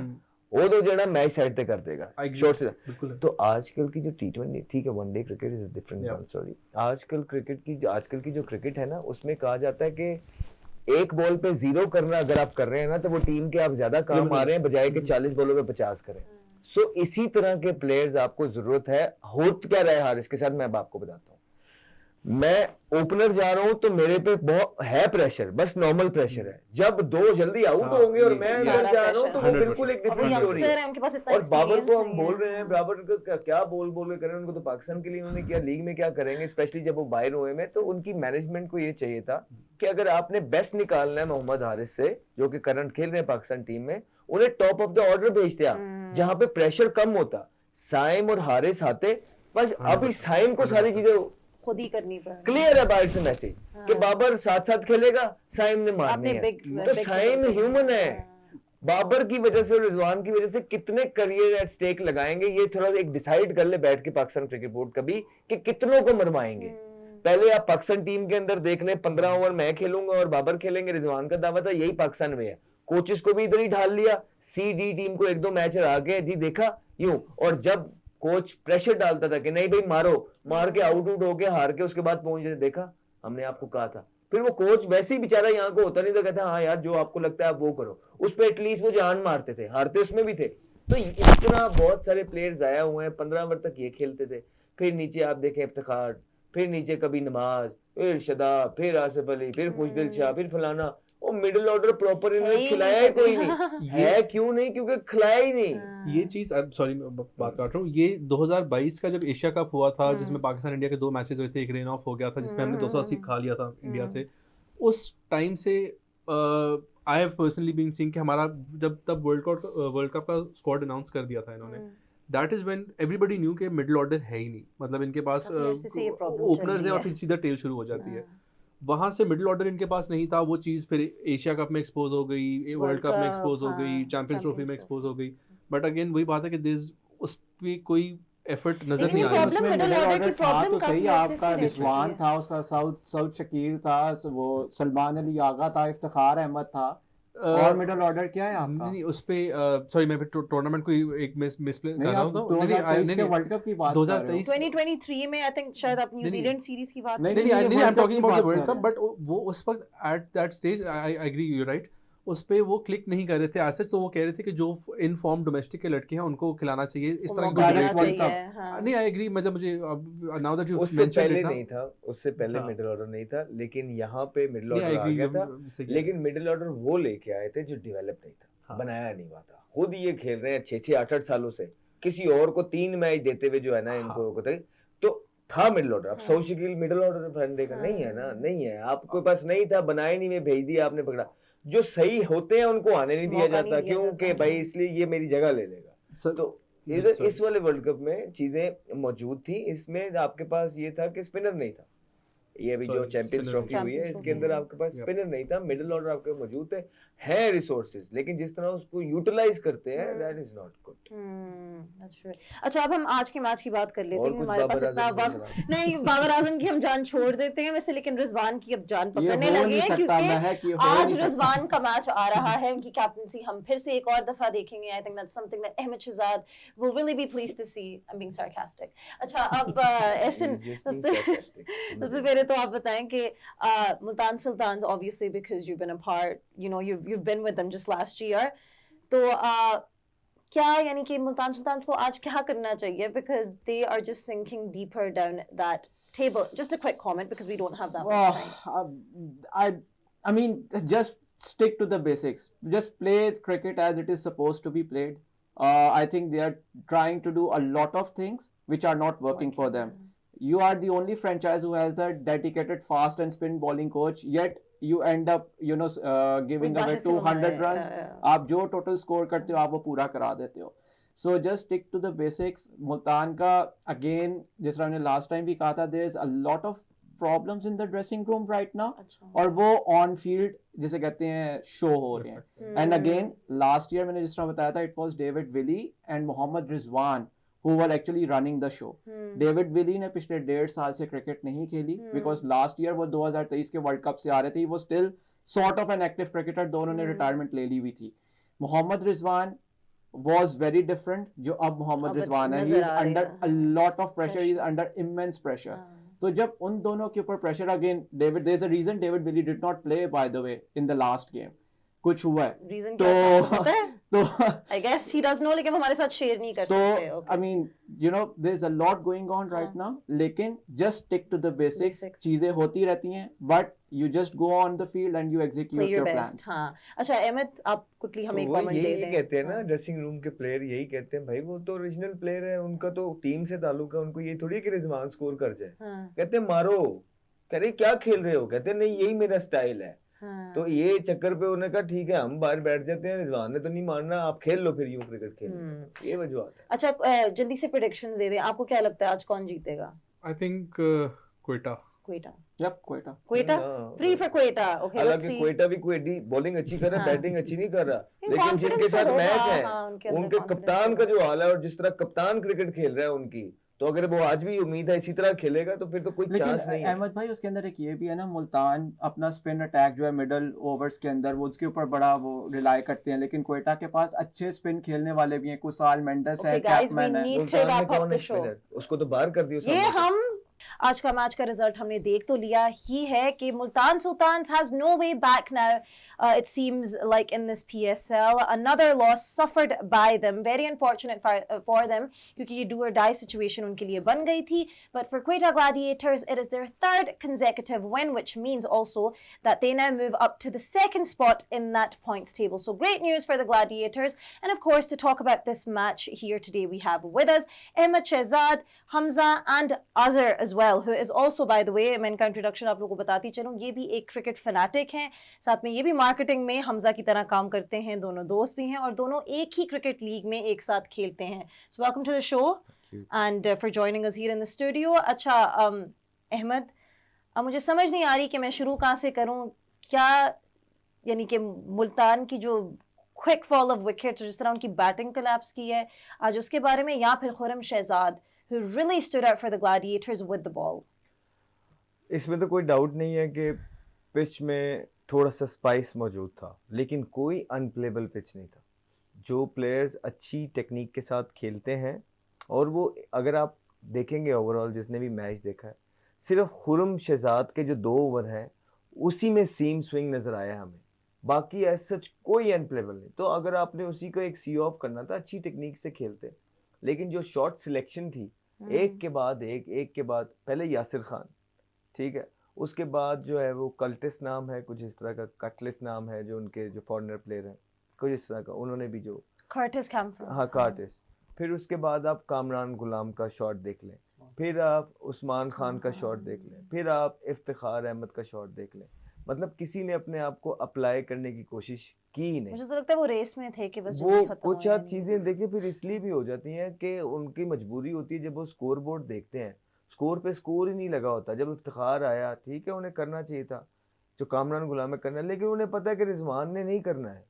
वो तो जेड़ा मैच साइड पे कर देगा शॉर्ट से। तो आजकल की जो T20, ठीक है, one day cricket is different one, sorry, आजकल की जो क्रिकेट है ना, उसमें कहा जाता है कि एक बॉल पे 0 करना अगर आप कर रहे हैं ना, तो वो टीम के आप ज्यादा काम आ रहे हैं बजाय कि 40 बॉलों पे 50 करें। सो इसी तरह के प्लेयर्स आपको जरूरत है। होत क्या रहा है हारिस के साथ, मैं अब आपको बताता हूँ। मैं ओपनर जा रहा हूँ तो मेरे पे बहुत है प्रेशर, बस नॉर्मल प्रेशर है। जब दो जल्दी आउट
हाँ,
होंगे और
ये-
मैं
ये
अंदर
सारा
जा रहा हूँ तो वो
100%
बिल्कुल एक
और वो
डिफरेंट स्टोरी
यंगस्टर
है।
है, उनके पास इतना
और बाबर को
experience
हम
नहीं
बोल
है।
रहे हैं, बाबर को क्या बोल के करें, उनको तो पाकिस्तान के लिए उन्होंने किया, लीग में क्या करेंगे, स्पेशली जब वो बाहर हुए में। तो उनकी मैनेजमेंट को ये चाहिए था कि अगर आपने बेस्ट निकालना है मोहम्मद हारिस से, जो कि करंट खेल रहे हैं पाकिस्तान टीम में, उन्हें टॉप ऑफ द ऑर्डर भेजते आप, जहां पे प्रेशर कम होता। साइम और हारिस आते, बस अभी साइम को सारी चीजें
खुद ही करनी पड़ी।
क्लियर है बाहर से मैसेज कि बाबर साथ साथ खेलेगा, साइम ने मारनी
आपने
है।
big-
तो
big
साइम
big-
ह्यूमन है। बाबर की वजह से और रिजवान की वजह से कितने करियर एट स्टेक लगाएंगे, ये थोड़ा एक डिसाइड कर ले बैठ के पाकिस्तान क्रिकेट बोर्ड कभी कि कितनों को मरवाएंगे। पहले आप पाकिस्तान टीम के अंदर देख लें, 15 ओवर मैं खेलूंगा और बाबर खेलेंगे, रिजवान का दावा था, यही पाकिस्तान में है। कोचेस को भी इधर ही ढाल लिया, सी डी टीम को 1-2 मैच हरा के जी देखा यूं। और जब कोच प्रेशर डालता था कि नहीं भाई मारो, मार के आउट होके हार के उसके बाद पहुंच जाते, देखा हमने आपको कहा था। फिर वो कोच वैसे ही बेचारा यहाँ को होता नहीं था, कहता हाँ यार जो आपको लगता है आप वो करो, उस पर एटलीस्ट वो जान मारते थे, हारते उसमें भी थे। तो इस तरह बहुत सारे प्लेयर्स आया हुए हैं, 15 ओवर तक ये खेलते थे। फिर नीचे आप देखें इफ्तिखार, फिर नीचे कभी नमाज, फिर शदाब, फिर आसिफ अली, फिर खुशदिल शाह, फिर फलाना। वो मिडिल ऑर्डर प्रॉपर इन्होंने खिलाया ही कोई नहीं है। क्यों नहीं? क्योंकि खिलाया ही नहीं।
ये चीज सॉरी बात काट रहा हूँ, ये 2022 का जब एशिया कप हुआ था, जिसमें पाकिस्तान इंडिया के 2 मैचेस हुए थे, एक रेन ऑफ हो गया था जिसमें हमने 280 खा लिया था इंडिया से। उस टाइम से I have personally been seeing कि हमारा जब तब वर्ल्ड कप का स्क्वाड अनाउंस कर दिया था इन्होंने, that is when everybody knew के मिडिल ऑर्डर है ही नहीं, मतलब इनके पास
से ये problem चल
ओपनर्स
रही
है और
है।
फिर सीधा टेल शुरू हो जाती है। वहां से मिडिल ऑर्डर इनके पास नहीं था, वो चीज़ फिर एशिया कप में एक्सपोज हो गई, वर्ल्ड कप में एक्सपोज हो गई, चैंपियंस ट्रॉफी में एक्सपोज हो गई। बट अगेन वही बात है कि उस पे कोई एफर्ट नजर
लेकिन
नहीं
वो
आ
problem
रहा।
middle
मिडिल
order
ऑर्डर
की
था
problem
तो
काफी
सही,
अरसे
आपका
से रह
रिजवान
चुकी
था, उसका साउथ शकील था, वो सलमान अली आगा था, इफ्तिखार अहमद था। और मिडिल ऑर्डर क्या है आपका?
नहीं उस पे सॉरी मैं टूर्नामेंट को एक मिस कर
नहीं,
रहा
आप
हूँ।
2023 के वर्ल्ड कप की बात कर रहे हो।
2023
2023 में आई थिंक शायद आप न्यूजीलैंड सीरीज की बात
नहीं,
कर
नहीं
रहे
नहीं
हैं।
I am talking about the World
बात
कप,
कर
बट वो उस वक्त at that stage I agree you right, उस पे वो क्लिक नहीं कर रहे थे एज सच। तो वो कह रहे थे कि जो इन फॉर्म डोमेस्टिक के लड़के हैं उनको खिलाना चाहिए, इस तरह
मौका
का
देना
debate
World Cup।
चाहिए, हाँ।
नहीं आई एग्री, मतलब मुझे नाउ दैट यू
उससे
मेंशन
पहले
इट
नहीं था, उससे पहले
हाँ।
मिडिल ऑर्डर नहीं था, लेकिन यहाँ पे मिडिल
नहीं आई
ऑर्डर आ
एग्री
गया था। लेकिन मिडिल ऑर्डर वो लेके आए थे जो डेवलप नहीं था,
हाँ।
बनाया नहीं हुआ था। खुद ये खेल रहे हैं 6-6 8-8 सालों से, किसी और को 3 मैच देते हुए जो है ना इनको होता है। तो था मिडिल ऑर्डर, अब सौ शकील मिडिल ऑर्डर फंडे का नहीं है ना, नहीं है, आपके पास नहीं था, बनाया नहीं, मैं भेज दिया, आपने पकड़ा। जो सही होते हैं उनको आने नहीं दिया
मौका नहीं
जाता,
दिया
क्योंकि
जाता।
भाई इसलिए ये मेरी जगह ले लेगा। तो इधर इस वाले वर्ल्ड कप में चीजें मौजूद थी, इसमें आपके पास ये था कि स्पिनर नहीं था। ये अभी जो
Sorry,
चैंपियंस
spinner
ट्रॉफी
नहीं
हुई है,
Champions
इसके अंदर
Trophy।
आपके पास
Yep.
स्पिनर नहीं था, मिडिल ऑर्डर आपके मौजूद है रिसोर्सेज, लेकिन जिस तरह उसको यूटिलाइज करते हैं that is not good.
That's true. अच्छा अब हम आज के मैच की बात कर लेते
और
हैं,
कुछ
हमारे पास
बाबर
इतना
आजम
वक्त
की
नहीं। बाबर आजम की हम जान छोड़ देते हैं वैसे, लेकिन रिजवान की अब जान
ये
पकड़ने
हो
लगे
नहीं
हैं
सकता, महक,
क्योंकि
ये हो
आज
नहीं सकता।
रिजवान का मैच आ रहा है, उनकी कैप्टनसी हम फिर से एक और दफा देखेंगे। I think that's something that Ahmed Shehzad will really be pleased to see. I'm being sarcastic. अच्छा अब एहसन सबसे पहले तो आप बताएं कि Multan Sultans obviously because you've been a part, you've been with them just last year. तो क्या यानी कि मुल्तान सुल्तान्स को आज क्या करना चाहिए, because they are just sinking deeper down that table. Just a quick comment because we don't have that much time.
I mean, just stick to the basics. Just play cricket as it is supposed to be played. I think they are trying to do a lot of things which are not working for them. You are the only franchise who has a dedicated fast and spin bowling coach, yet you end up, giving away 200 runs. आप जो total score करते हो आप वो पूरा करा देते हो. So just stick to the basics. Multan का again, जिस तरह हमने last time भी कहा था, there is a lot of problems in the dressing room right now. और वो on field जिसे कहते हैं show हो रहे हैं. And again, last year मैंने जिस तरह बताया था, it was David Willey and Mohammad Rizwan who were actually running the show. David Willey ने पिछले 1.5 साल से क्रिकेट नहीं खेली because last year वो 2023 के वर्ल्ड कप से आ रहे थे. He was still sort of an active cricketer, दोनों ने रिटायरमेंट ले ली हुई थी. Mohammad Rizwan was very different. जो अब मोहम्मद रिजवान है, he is under a lot of pressure, he is under immense pressure. तो जब उन दोनों के ऊपर pressure, again David, there is a reason David Willey did not play by the way in the last game. कुछ हुआ है
Reason
तो
क्या था, पता है?
तो
I guess he does know, लेकिन हम हमारे साथ शेयर नहीं कर
तो
सकते.
I
Okay.
mean, you know, there's a lot going on right now. लेकिन just stick to the basics.
Basics.
चीजें होती रहती हैं, but you just go on the field and you
Play
execute
your
your
best.
plans.
हाँ. अच्छा अहमद, आप quickly हमें एक
तो वही
comment दे
यही
दें.
कहते हैं ना
हाँ.
ड्रेसिंग रूम के प्लेयर, यही कहते हैं भाई वो तो ओरिजिनल प्लेयर है, उनका तो टीम से ताल्लुक है, उनको ये थोड़ी है कि रिजवान स्कोर कर जाए.
हाँ.
कहते हैं मारो, कह रहे क्या खेल रहे हो, कहते हैं नहीं यही मेरा स्टाइल है.
हाँ.
तो ये चक्कर पे उन्होंने कहा ठीक है हम बाहर बैठ जाते हैं, रिजवान ने तो नहीं मानना, आप खेल लो फिर यूं क्रिकेट खेल लो. ये वजूहत है.
अच्छा जल्दी से प्रेडिक्शंस दे दें. आपको क्या लगता है आज कौन जीतेगा?
I think Quetta.
Quetta.
Yep, Quetta.
Quetta.
हाँ,
3 for क्वेटा. Okay, let's
हालांकि
see.
क्वेटा भी कोई एडी बॉलिंग अच्छी कर रहा है,
हाँ.
बैटिंग अच्छी नहीं कर रहा,
लेकिन
लेकिन
confidence
जिनके
तो
साथ
होगा,
मैच है
हाँ, उनके अंदर
उनके
confidence
कप्तान का
होगा.
जो हाल है और जिस तरह कप्तान क्रिकेट खेल रहा है उनकी, तो अगर वो आज भी उम्मीद है इसी तरह खेलेगा तो फिर तो कोई
लेकिन
चांस नहीं है.
अहमद भाई उसके अंदर एक ये भी है ना, मुल्तान अपना स्पिन अटैक जो है मिडल ओवर्स के अंदर वो उसके ऊपर बड़ा वो रिलाई करते हैं, लेकिन क्वेटा के पास अच्छे स्पिन खेलने वाले भी हैं. कुसाल मेंडस है,
Okay, guys, we
कैपमैन है.
need to
मुल्तान में
wrap up
कौन
the
है
show.
स्पिनर, उसको तो बाहर कर दियो
ये
सामने.
हम आज का मैच का रिजल्ट हमने देख तो लिया ही है कि Multan Sultans has no way back now. It seems like in this PSL another loss suffered by them, very unfortunate for them क्योंकि ये do or die situation उनके लिए बन गई थी. But for Quetta Gladiators it is their third consecutive win, which means also that they now move up to the second spot in that points table. So great news for the Gladiators. And of course, to talk about this match here today we have with us Ahmed Shehzad, Hamza and Azhar as well, who is also, by the way, मैं इनका इंट्रोडक्शन आप लोगों को बताती चलूँ, ये भी एक क्रिकेट फैनाटिक हैं, साथ में ये भी मार्केटिंग में हमजा की तरह काम करते हैं, दोनों दोस्त भी हैं और दोनों एक ही क्रिकेट लीग में एक साथ खेलते हैं. So welcome to the show and for joining us here in the studio. अच्छा अहमद, अब मुझे समझ नहीं आ रही कि मैं शुरू कहाँ से करूँ. क्या यानी कि मुल्तान की जो क्विक फॉल ऑफ विकेट, जिस तरह उनकी बैटिंग कोलैप्स की है आज, उसके बारे में, या फिर Khurram Shahzad who really stood out for the Gladiators with the ball?
इसमें तो कोई डाउट नहीं है कि पिच में थोड़ा सा स्पाइस मौजूद था, लेकिन कोई अनप्लेबल पिच नहीं था. जो प्लेयर्स अच्छी टेक्निक के साथ खेलते हैं, और वो अगर आप देखेंगे ओवरऑल जिसने भी मैच देखा है, सिर्फ खुर्रम शहजाद के जो 2 ओवर हैं उसी में सीम स्विंग नज़र आया हमें, बाकी एज सच कोई अनप्लेबल नहीं. तो अगर आपने उसी को एक सी ऑफ करना था, अच्छी टेक्निक से खेलते, लेकिन जो शॉट सिलेक्शन थी एक के बाद एक के बाद, पहले यासिर खान, ठीक है, उसके बाद जो है वो कल्टिस नाम है कुछ इस तरह का, कटलिस नाम है जो उनके जो फॉरनर प्लेयर हैं कुछ इस तरह का, उन्होंने भी जो
Curtis Campbell.
हाँ कार्टिस, फिर उसके बाद आप कामरान गुलाम का शॉट देख लें, फिर आप उस्मान खान का शॉट देख लें, फिर आप इफ्तिखार अहमद का शॉट देख लें. मतलब किसी ने अपने आप को अप्लाई करने की कोशिश की ही नहीं.
मुझे तो लगता है वो रेस में थे कि बस
वो
जल्दी खत्म
कुछ
हो
यार
जाए.
चीजें देखिए फिर इसलिए भी हो जाती हैं कि उनकी मजबूरी होती है, जब वो स्कोर बोर्ड देखते हैं स्कोर पे स्कोर ही नहीं लगा होता. जब इफ्तिखार आया, ठीक है, उन्हें करना चाहिए था जो कामरान गुलाम में करना है, लेकिन उन्हें पता है कि रिजवान ने नहीं करना है.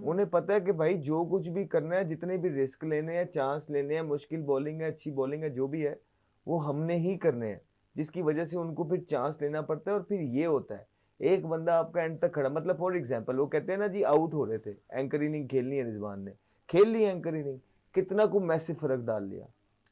उन्हें पता है कि भाई जो कुछ भी करना है, जितने भी रिस्क लेने हैं, चांस लेने हैं, मुश्किल बॉलिंग है, अच्छी बॉलिंग है, जो भी है वो हमने ही करने हैं, जिसकी वजह से उनको फिर चांस लेना पड़ता है. और फिर ये होता है एक बंदा आपका एंड तक खड़ा, मतलब फॉर एग्जांपल वो कहते हैं ना जी आउट हो रहे थे, एंकर इनिंग खेलनी है, रिजवान ने खेल ली एंकर इनिंग, कितना को मैसिव फर्क डाल लिया,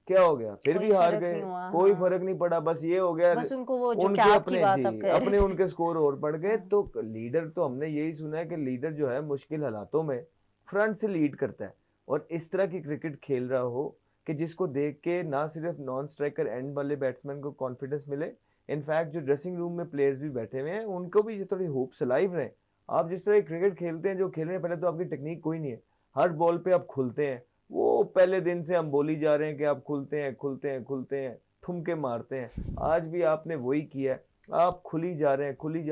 क्या हो गया, फिर
कोई
भी हार
फर्क
गए,
नहीं हुआ,
कोई
हाँ.
फर्क नहीं पड़ा, बस ये हो गया
बस उनको वो जो
उनके
कैप
अपने
की बात
जी
आप कह रहे
अपने
थे.
उनके स्कोर और बढ़ गए.
हाँ.
तो लीडर तो हमने यही सुना है कि लीडर जो है मुश्किल हालातों में फ्रंट से लीड करता है, और इस तरह की क्रिकेट खेल रहा हो कि जिसको देख के ना सिर्फ नॉन स्ट्राइकर एंड वाले बैट्समैन को कॉन्फिडेंस मिले, इनफैक्ट जो ड्रेसिंग रूम में प्लेयर्स भी बैठे हुए हैं उनको भी थोड़ी होप्स अलाइव रहे. आप जिस तरह क्रिकेट खेलते हैं, जो खेल रहे हैं, पहले तो आपकी टेक्निक कोई नहीं है, हर बॉल पे आप खुलते हैं, वो पहले दिन से हम बोली जा रहे हैं कि आप खुलते हैं, ठुमके मारते हैं. आज भी आपने वही किया है, आप खुली जा रहे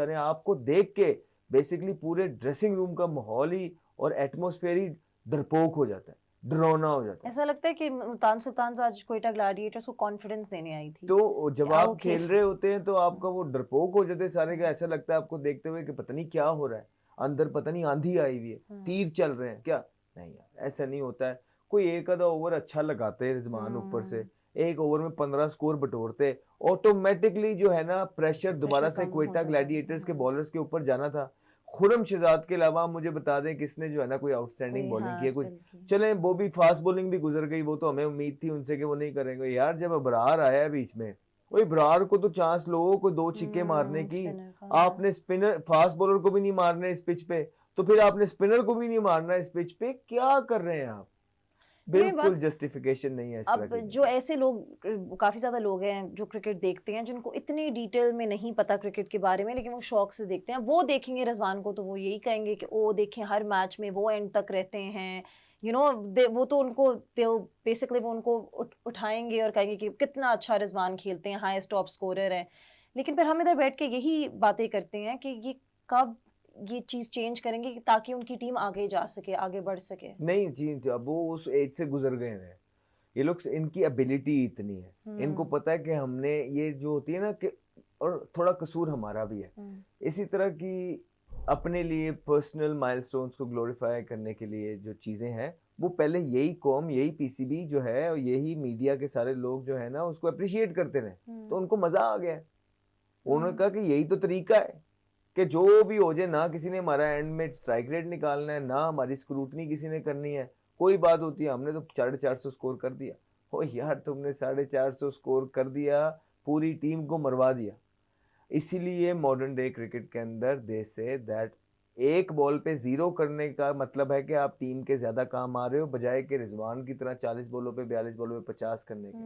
हैं. आपको देख के बेसिकली पूरे ड्रेसिंग रूम का माहौल ही और एटमॉस्फेयर ही डरपोक हो जाता है, डरावना हो जाता है.
ऐसा लगता है कि मुल्तान सुल्तान्स आज क्वेटा ग्लैडिएटर्स को कॉन्फिडेंस देने आई थी.
तो जब
क्या
आप
वो
खेल रहे होते हैं तो आपका वो डरपोक हो जाते हैं सारे का, ऐसा लगता है आपको देखते हुए कि पता नहीं क्या हो रहा है अंदर, पता नहीं आंधी आई हुई है, तीर चल रहे हैं क्या. नहीं यार, ऐसा नहीं होता है. कोई एक आधा ओवर अच्छा लगाते हैं रिजवान ऊपर से, एक ओवर में 15 स्कोर बटोरते, ऑटोमेटिकली जो है ना प्रेशर दोबारा से
कम हो
क्वेटा
जाता है.
ग्लैडिएटर्स के बॉलर्स के ऊपर जाना था. खुर्रम शहजाद के अलावा मुझे बता दें किसने जो है ना कोई आउटस्टैंडिंग
कोई,
बॉलिंग
हाँ,
की है कुछ.
स्पिन की.
चलें वो भी फास्ट बॉलिंग भी गुजर गई, वो तो हमें उम्मीद थी उनसे कि वो नहीं करेंगे यार. जब अबरार आया है बीच में, वही अबरार को तो चांस लो, कोई 2 छिक्के मारने की,
स्पिनर का.
आपने स्पिनर फास्ट बॉलर को भी नहीं मारने इस पिच पे, तो फिर आपने स्पिनर को भी नहीं मारना इस पिच पे, क्या कर रहे हैं आप? बिल्कुल जस्टिफिकेशन नहीं है इस तरह
अब
की।
जो ऐसे लोग, काफी ज्यादा लोग हैं जो क्रिकेट देखते हैं, जिनको इतनी डिटेल में नहीं पता क्रिकेट के बारे में, लेकिन वो शौक से देखते हैं, वो देखेंगे रिजवान को तो वो यही कहेंगे कि ओ देखें हर मैच में वो एंड तक रहते हैं, वो तो उनको बेसिकली वो उनको उठाएंगे और कहेंगे कि कितना अच्छा रिजवान खेलते हैं, हाईएस्ट टॉप स्कोरर हैं। लेकिन फिर हम इधर बैठ के यही बातें करते हैं कि ये कब ये चीज चेंज करेंगे ताकि उनकी टीम आगे जा सके, आगे बढ़ सके।
नहीं जी, अब वो उस एज से गुजर गए हैं ये लोग, इनकी एबिलिटी इतनी है, इनको पता है कि हमने ये जो होती है ना कि, और थोड़ा कसूर हमारा भी है, इसी तरह की अपने लिए पर्सनल माइलस्टोन्स को ग्लोरीफाई करने के लिए जो चीज़ें हैं, वो पहले यही कौम, यही पीसीबी जो है और यही मीडिया के सारे लोग जो है ना उसको अप्रिशिएट करते रहे, तो उनको मज़ा आ गया। उन्होंने कहा कि यही तो तरीका है कि जो भी हो जाए ना, किसी ने हमारा एंड में स्ट्राइक रेट निकालना है, ना हमारी स्क्रूटनी किसी ने करनी है, कोई बात होती है, हमने तो 450 स्कोर कर दिया। ओ यार, तुमने 450 स्कोर कर दिया, पूरी टीम को मरवा दिया। इसीलिए मॉडर्न डे क्रिकेट के अंदर दे से दैट एक बॉल पे 0 करने का मतलब है कि आप टीम के ज्यादा काम आ रहे हो, बजाय कि रिजवान की तरह 40 बॉलों पे 42 बॉलों पे 50 करने के।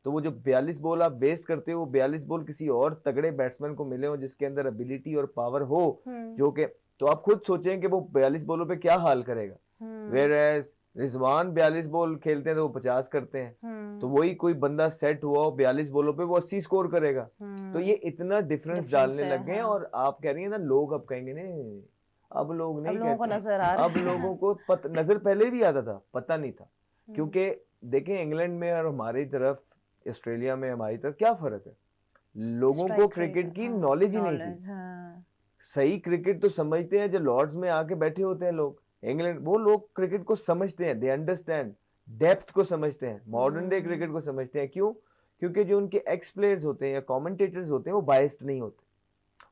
तो वो जो 42 बॉल आप वेस्ट करते हो, वो 42 बॉल किसी और तगड़े बैट्समैन को मिले हो जिसके अंदर एबिलिटी और पावर हो, जो कि, तो आप खुद सोचें कि वो 42 बॉलों पे क्या हाल करेगा। वेयरएज रिजवान 42 बॉल खेलते हैं तो वो 50 करते हैं, तो वही कोई बंदा सेट हुआ हो 42 बॉलों पे वो 80 स्कोर करेगा। तो ये इतना डिफरेंस डालने लग गए हैं। और आप कह रही है ना, लोग अब कहेंगे नहीं, अब लोग नहीं कहते,
को नजर आ रहा
अब लोगों को नजर पहले भी आता था, पता नहीं था। क्योंकि देखें इंग्लैंड में और हमारी तरफ, ऑस्ट्रेलिया में हमारी तरफ क्या फर्क है, लोगों को क्रिकेट की नॉलेज ही नहीं थी। सही क्रिकेट तो समझते हैं जो लॉर्ड्स में आके बैठे होते हैं लोग, इंग्लैंड, वो लोग क्रिकेट को समझते हैं, दे अंडरस्टैंड, डेप्थ को समझते हैं, मॉडर्न डे क्रिकेट को समझते हैं। क्यों? क्योंकि जो उनके एक्स प्लेयर्स होते हैं या कमेंटेटर्स होते हैं वो बायस्ड नहीं होते,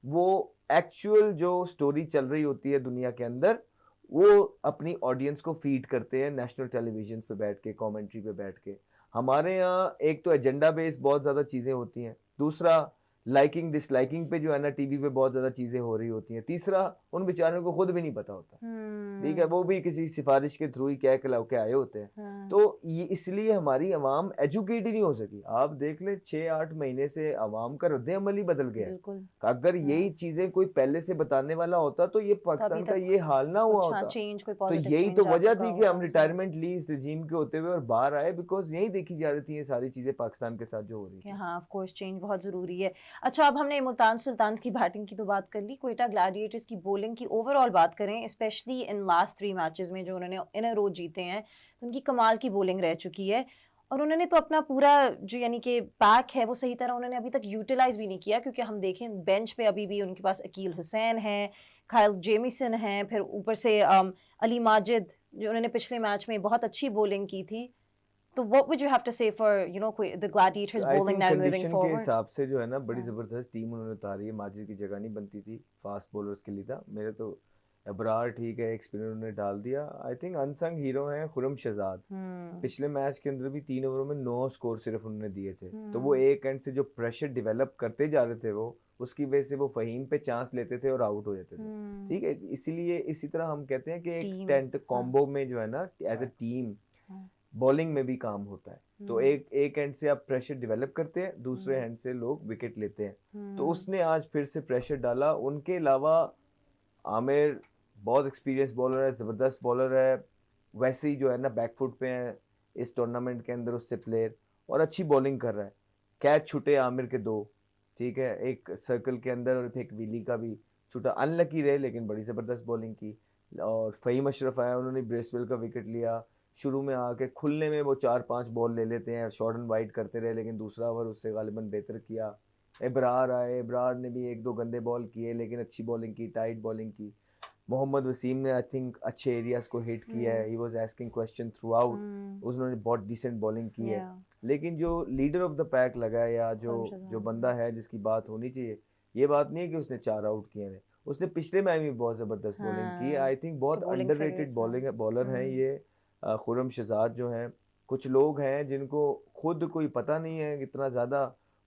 वो एक्चुअल जो स्टोरी चल रही होती है दुनिया के अंदर, वो अपनी ऑडियंस को फीड करते हैं नेशनल टेलीविजन पे बैठ के, कमेंट्री पे बैठ के। हमारे यहाँ एक तो एजेंडा बेस्ड बहुत ज़्यादा चीज़ें होती हैं, दूसरा लाइकिंग डिसलाइकिंग पे जो है ना टीवी पे बहुत ज़्यादा चीज़ें हो रही होती हैं, तीसरा उन बेचारों को खुद भी नहीं पता होता, ठीक है, वो भी किसी सिफारिश के थ्रू ही कह के लाओ के आए होते हैं। तो ये इसलिए हमारी आवाम एजुकेट ही नहीं हो सकी। आप देख ले 6-8 महीने से आवाम का रद्द अमल ही बदल गया है। अगर यही चीजें कोई पहले से बताने वाला होता तो ये पाकिस्तान का ये हाल ना हुआ होता। तो यही तो वजह थी कि हम रिटायरमेंट ली इस रजीम के होते हुए और बाहर आए, बिकॉज यही देखी जा रही थी ये सारी चीजें पाकिस्तान के साथ जो हो रही थी।
हाँ, ऑफ कोर्स चेंज बहुत जरूरी है। अच्छा, अब हमने मुल्तान सुल्तान्स की बैटिंग की तो बात कर ली, क्वेटा ग्लैडिएटर्स की बॉलिंग की ओवरऑल बात करें, स्पेशली इन लास्ट 3 मैचेस में जो उन्होंने इन अ रो जीते हैं, तो उनकी कमाल की बॉलिंग रह चुकी है। और उन्होंने तो अपना पूरा जो यानी कि पैक है वो सही तरह उन्होंने अभी तक यूटिलाइज भी नहीं किया, क्योंकि हम देखें बेंच पे अभी भी उनके पास अकील हुसैन है, खाइल जेमिसन है, फिर ऊपर से अली माजिद, जो उन्होंने पिछले मैच में बहुत अच्छी बॉलिंग की थी। तो what would you have to say for the Gladiators bowling now moving forward?
के हिसाब से जो है ना बड़ी जबरदस्त टीम उन्होंने उतारी है। माजिद की जगह नहीं बनती थी, फास्ट बॉलर्स के लिए था। मेरे तो अबरार ठीक है, एक स्पिनर उन्होंने डाल दिया। आई थिंक अनसंग हीरो हैं खुरम शहजाद। पिछले मैच के अंदर भी 3 ओवरों में 9 स्कोर सिर्फ उन्होंने दिए थे। तो वो एक एंड से जो प्रेशर डेवलप करते जा रहे थे वो, उसकी वजह से वो फहीम पे चांस लेते थे और आउट हो जाते थे। ठीक है, इसीलिए इसी तरह हम कहते हैं कि एक टेंट कॉम्बो में जो है ना एज ए टीम बॉलिंग में भी काम होता है। तो एक एंड से आप प्रेशर डेवलप करते हैं, दूसरे एंड से लोग विकेट लेते हैं। तो उसने आज फिर से प्रेशर डाला। उनके अलावा आमिर बहुत एक्सपीरियंस बॉलर है, ज़बरदस्त बॉलर है, वैसे ही जो है ना बैकफुट पे है इस टूर्नामेंट के अंदर उससे प्लेयर, और अच्छी बॉलिंग कर रहा है। कैच छूटे आमिर के 2, ठीक है, एक सर्कल के अंदर और एक विली का भी छूटा, अनलकी रहे लेकिन बड़ी ज़बरदस्त बॉलिंग की। और फ़हीम अशरफ आया, उन्होंने ब्रेसवेल का विकेट लिया। शुरू में आके खुलने में वो 4-5 बॉल ले लेते हैं, शॉर्ट एंड वाइड करते रहे, लेकिन दूसरा ओवर उससे गालिबन बेहतर किया। इब्रार आए, इब्रार ने भी 1-2 गंदे बॉल किए लेकिन अच्छी बॉलिंग की, टाइट बॉलिंग की। मोहम्मद वसीम ने आई थिंक अच्छे एरियाज को हिट किया है, he was asking question through out, उसने बहुत डिसेंट बॉलिंग की है। लेकिन जो लीडर ऑफ द पैक लगा है या जो बंदा है जिसकी बात होनी चाहिए, ये बात नहीं है कि उसने 4 आउट किए हैं, उसने पिछले मैच में बहुत ज़बरदस्त बॉलिंग की। आई थिंक बहुत अंडररेटेड बॉलर हैं ये खुरम शहजाद जो हैं। कुछ लोग हैं जिनको खुद कोई पता नहीं है, इतना ज़्यादा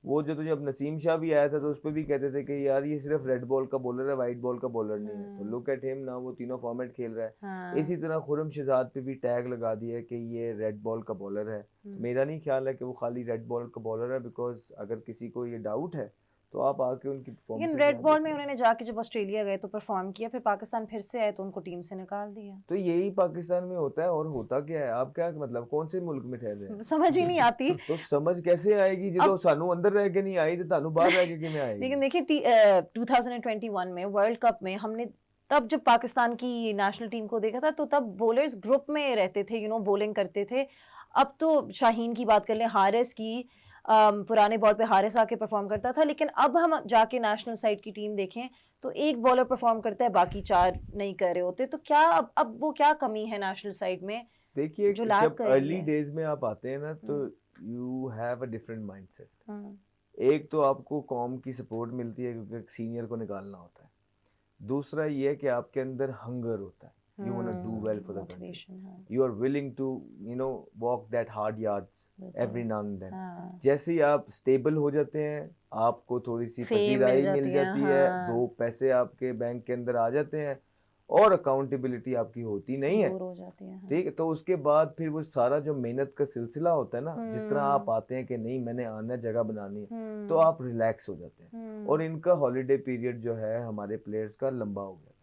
वो जो जब नसीम शाह भी आया था तो उस पर भी कहते थे कि यार ये सिर्फ रेड बॉल का बॉलर है, वाइट बॉल का बॉलर नहीं है। तो लुक एट हिम ना, वो तीनों फॉर्मेट खेल रहा है।
हाँ।
इसी तरह खुर्रम शहजाद पे भी टैग लगा दिया कि ये रेड बॉल का बॉलर है। मेरा नहीं ख्याल है कि वो खाली रेड बॉल का बॉलर है, बिकॉज अगर किसी को ये डाउट है तो आप आके उनकी परफॉर्मेंस
लेकिन रेड बॉल में उन्होंने जाके जब ऑस्ट्रेलिया गए तो परफॉर्म किया, फिर पाकिस्तान फिर से आए तो उनको टीम से निकाल दिया।
तो यही पाकिस्तान में होता है। और होता क्या है, आप क्या मतलब कौन से मुल्क में ठहर रहे हैं?
समझ ही नहीं आती।
तो समझ कैसे आएगी जो सानू अंदर रह के नहीं आई तो तानू बाहर रह के किवें आएगी?
लेकिन देखिए 2021 में वर्ल्ड कप में हमने तब जब पाकिस्तान की नेशनल टीम को देखा था तो तब बॉलर्स ग्रुप में रहते थे, यू नो, बॉलिंग करते थे। अब तो शाहीन की बात कर लें, हारिस की, पुराने बॉल पे हारिस आके परफॉर्म करता था, लेकिन अब हम जाके नेशनल साइड की टीम देखें तो एक बॉलर परफॉर्म करता है, बाकी 4 नहीं कर रहे होते। तो क्या अब वो क्या कमी है नेशनल साइड में?
देखिए
जो लैग
जब
कर रही
अर्ली
है।
डेज में आप आते हैं ना तो you have a different mindset.
Hmm,
एक तो आपको कौम की सपोर्ट मिलती है क्योंकि सीनियर को निकालना होता है। दूसरा ये है कि आपके अंदर हंगर होता है, you want to do well for the country,
motivation, हाँ,
you are willing to you know walk that hard yards
बिल्कुल।
Every now and then.
हाँ,
जैसे ही आप स्टेबल हो जाते हैं, आपको थोड़ी सी
Fame
पजीराई
मिल
मिल
जाती है,
जाती है,
हाँ।
2 पैसे आपके बैंक के अंदर आ जाते हैं और अकाउंटेबिलिटी आपकी होती नहीं है।
दूर हो जाती है, हाँ।
ठीक है, तो उसके बाद फिर वो सारा जो मेहनत का सिलसिला होता है ना, जिस तरह आप आते हैं कि नहीं मैंने आना है, जगह बनानी है, तो आप रिलैक्स हो जाते हैं। और इनका हॉलीडे पीरियड जो है हमारे प्लेयर्स का लंबा हो गया था,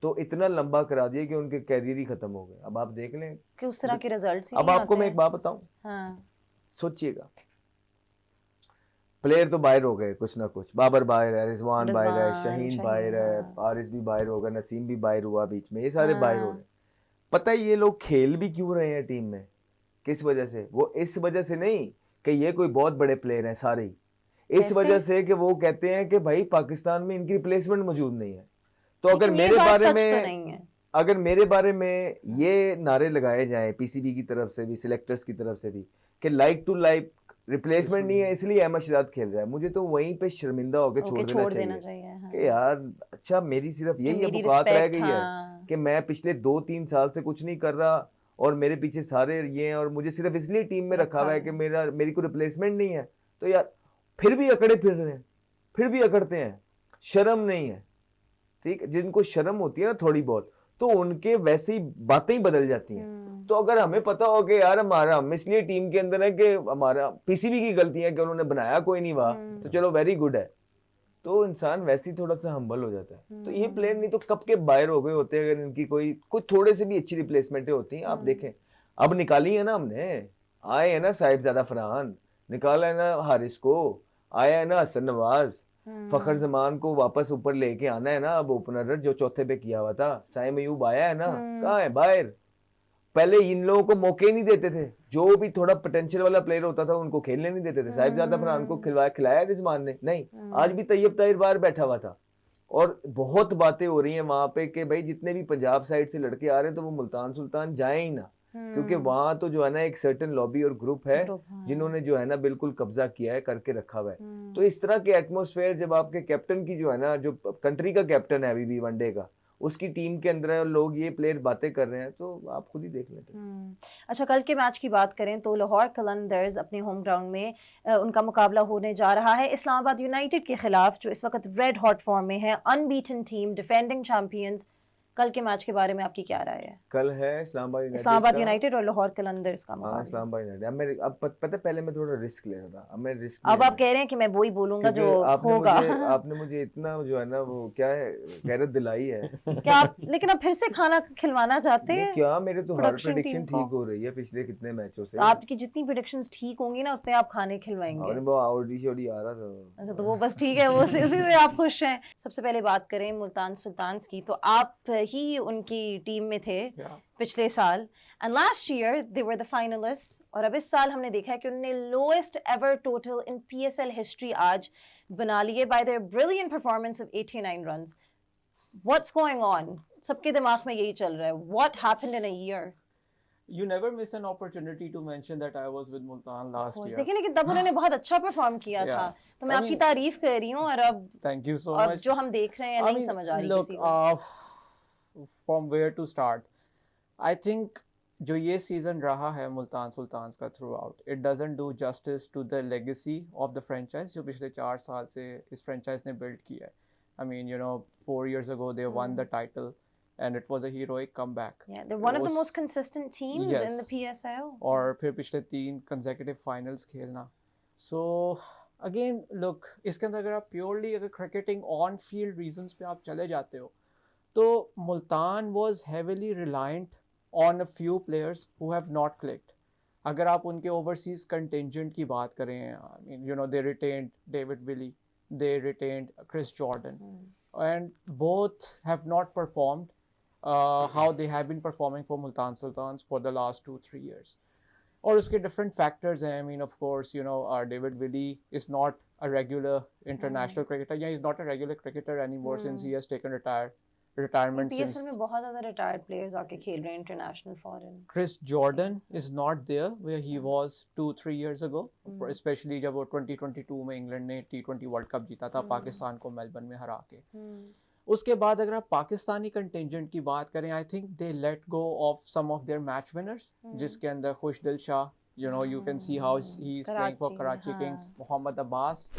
तो इतना लंबा करा दिया कि उनके कैरियर ही खत्म हो गए। अब आप देख लें
कि उस तरह के रिजल्ट्स ही
अब
नहीं
आपको
आते
मैं
हैं।
एक बात बताऊं,
हाँ,
सोचिएगा प्लेयर तो बाहर हो गए कुछ ना कुछ, बाबर बाहर है, रिजवान बाहर है,
रिजवान,
शाहीन बाहर है,
हाँ।
हारिस भी बाहर होगा, नसीम भी बाहर हुआ बीच में, ये सारे बाहर हो
हाँ।
रहे हैं। पता है ये लोग खेल भी क्यों रहे हैं टीम में? किस वजह से? वो इस वजह से नहीं कि ये कोई बहुत बड़े प्लेयर हैं सारे ही, इस
कैसे?
वजह से कि वो कहते हैं कि भाई पाकिस्तान में इनकी रिप्लेसमेंट मौजूद नहीं है। तो अगर
लेकिन ये
मेरे
बात
बारे
सच तो
में
नहीं है।
अगर मेरे बारे में ये नारे लगाए जाएं पीसीबी की तरफ से भी, सिलेक्टर्स की तरफ से भी, कि लाइक टू लाइक रिप्लेसमेंट नहीं है इसलिए अहमद शहजाद खेल रहा है, मुझे तो वहीं पे शर्मिंदा होकर
ओके,
छोड़ देना चाहिए
चाहिए, हाँ।
कि यार अच्छा मेरी सिर्फ यही
मेरी
औकात रह
respect,
गई है
हाँ।
कि मैं पिछले 2-3 साल से कुछ नहीं कर रहा और मेरे पीछे सारे ये हैं और मुझे सिर्फ इसलिए टीम में रखा हुआ है कि मेरी कोई रिप्लेसमेंट नहीं है। तो यार फिर भी अकड़े फिर रहे हैं, फिर भी अकड़ते हैं, शर्म नहीं है। ठीक है, जिनको शर्म होती है ना थोड़ी बहुत, तो उनके वैसे ही बातें ही बदल जाती हैं। तो अगर हमें पता हो कि यार हमारा हम इसलिए टीम के अंदर है कि हमारा पीसीबी की गलती है कि उन्होंने बनाया कोई नहीं वहां, तो चलो वेरी गुड है, तो इंसान वैसे ही थोड़ा सा हम्बल हो जाता है। तो ये प्लेयर नहीं तो कब के बाहर हो गए होते अगर इनकी कोई कुछ थोड़े से भी अच्छी रिप्लेसमेंटें होती हैं। आप देखें अब निकाली है ना हमने, आए है ना साहिबजादा फरहान, निकाला है ना हारिस को, आया है ना हसन नवाज, फखर जमान को वापस ऊपर लेके आना है ना अब ओपनर जो चौथे पे किया हुआ था, साइम अयूब आया है ना, कहाँ है बाहर? पहले इन लोगों को मौके नहीं देते थे, जो भी थोड़ा पोटेंशियल वाला प्लेयर होता था उनको खेलने नहीं देते थे। साहिबजादा फरहान को खिलाया रिजवान ने नहीं, आज भी तैयब ताहिर बाहर बैठा हुआ था। और बहुत बातें हो रही हैं वहां पे कि भाई जितने भी पंजाब साइड से लड़के आ रहे हैं तो वो मुल्तान सुल्तान जाए ही ना, क्योंकि वहां तो जो है ना एक सर्टेन लॉबी और ग्रुप है जिन्होंने जो है ना बिल्कुल कब्जा किया है, करके रखा हुआ है। तो इस तरह के एटमॉस्फेयर जब आपके कैप्टन की जो है ना, जो कंट्री का कैप्टन है अभी भी वनडे का, उसकी टीम के अंदर लोग ये प्लेयर बातें कर रहे हैं, तो आप खुद ही देख लेते।
अच्छा, कल के मैच की बात करें तो लाहौर कलंदर्स अपने होम ग्राउंड में उनका मुकाबला होने जा रहा है इस्लामाबाद यूनाइटेड के खिलाफ, जो इस वक्त रेड हॉट फॉर्म में है, अनबीटन टीम, डिफेंडिंग चैंपियंस। कल के मैच के बारे में आपकी क्या राय है?
कल है
इस्लामाबाद यूनाइटेड और लाहौर कलंदर्स का मुकाबला।
इस्लामाबाद यूनाइटेड। अब पता पहले मैं थोड़ा रिस्क ले रहा था, अब मैं रिस्क
अब आप कह रहे हैं कि मैं वही बोलूंगा जो होगा।
आपने मुझे इतना जो है ना वो क्या है गैरत दिलाई है
क्या आप लेकिन अब फिर से खाना खिलवाना चाहते हैं?
क्या मेरे तो हर
प्रोडक्शन
प्रेडिक्शन
टीम को।
ठीक हो रही है पिछले कितने मैचों से।
आपकी जितनी प्रेडिक्शंस ठीक होंगी ना उतने आप खाने खिलवाएंगे।
और वो आउडी शोडी आ रहा था।
अच्छा, तो वो बस ठीक है, वो उसी से आप खुश हैं। सबसे पहले बात करें मुल्तान सुल्तान्स की, तो आप ही उनकी टीम में थे पिछले साल, and last year they were the finalist, और अब इस साल हमने देखा है कि उन्होंने लोएस्ट एवर टोटल इन पीएसएल हिस्ट्री आज बना लिए bye there brilliant performance of 89 runs. What's going on? सबके दिमाग में यही चल रहा है, what happened in a year?
You never miss an opportunity to mention that I was with Multan last year.
देखिए, लेकिन तब उन्होंने बहुत अच्छा परफॉर्म किया था, तो मैं आपकी तारीफ कर रही हूँ। और अब
thank you so
और
much.
जो हम देख रहे हैं नहीं समझ आ रही
look,
किसी को।
from where to start? I think जो ये सीज़न रहा है मुल्तान सुल्तान्स का throughout, it doesn't do justice to the legacy of the franchise जो पिछले 4 साल से इस फ्रेंचाइज ने बिल्ड किया है. I mean 4 years ago they won the title and it was a heroic comeback.
Yeah, they're one of the
उस-
most consistent teams in the
Yes.
PSL.
और फिर पिछले 3 consecutive finals खेलना. So again look, इसके अंदर अगर आप प्योरली अगर क्रिकेटिंग ऑन फील्ड रीजंस पे आप चले जाते हो तो Multan was heavily reliant on a few players who have not clicked. अगर आप उनके ओवरसीज कंटिजेंट की बात करें, I mean they retained David Willey, they retained Chris Jordan, and both have not performed how they have been performing for Multan Sultans for the last 2-3 years. और उसके different factors हैं. I mean of course David Willey is not a regular international cricketer. Yeah, he's not a regular cricketer anymore since he has taken retirement since.
PSL में बहुत ज़्यादा retired players आके खेल रहे हैं international foreign.
Chris Jordan is not there where he was 2-3 years ago, especially जब वो 2022 में इंग्लैंड ने T20 वर्ल्ड कप जीता था पाकिस्तान को मेलबर्न में हरा के. उसके बाद अगर आप पाकिस्तानी कंटिजेंट की बात करें, I think they let go of some of their match winners, जिसके अंदर Khushdil Shah, you can see how he is playing for Karachi Kings. Mohammad Abbas,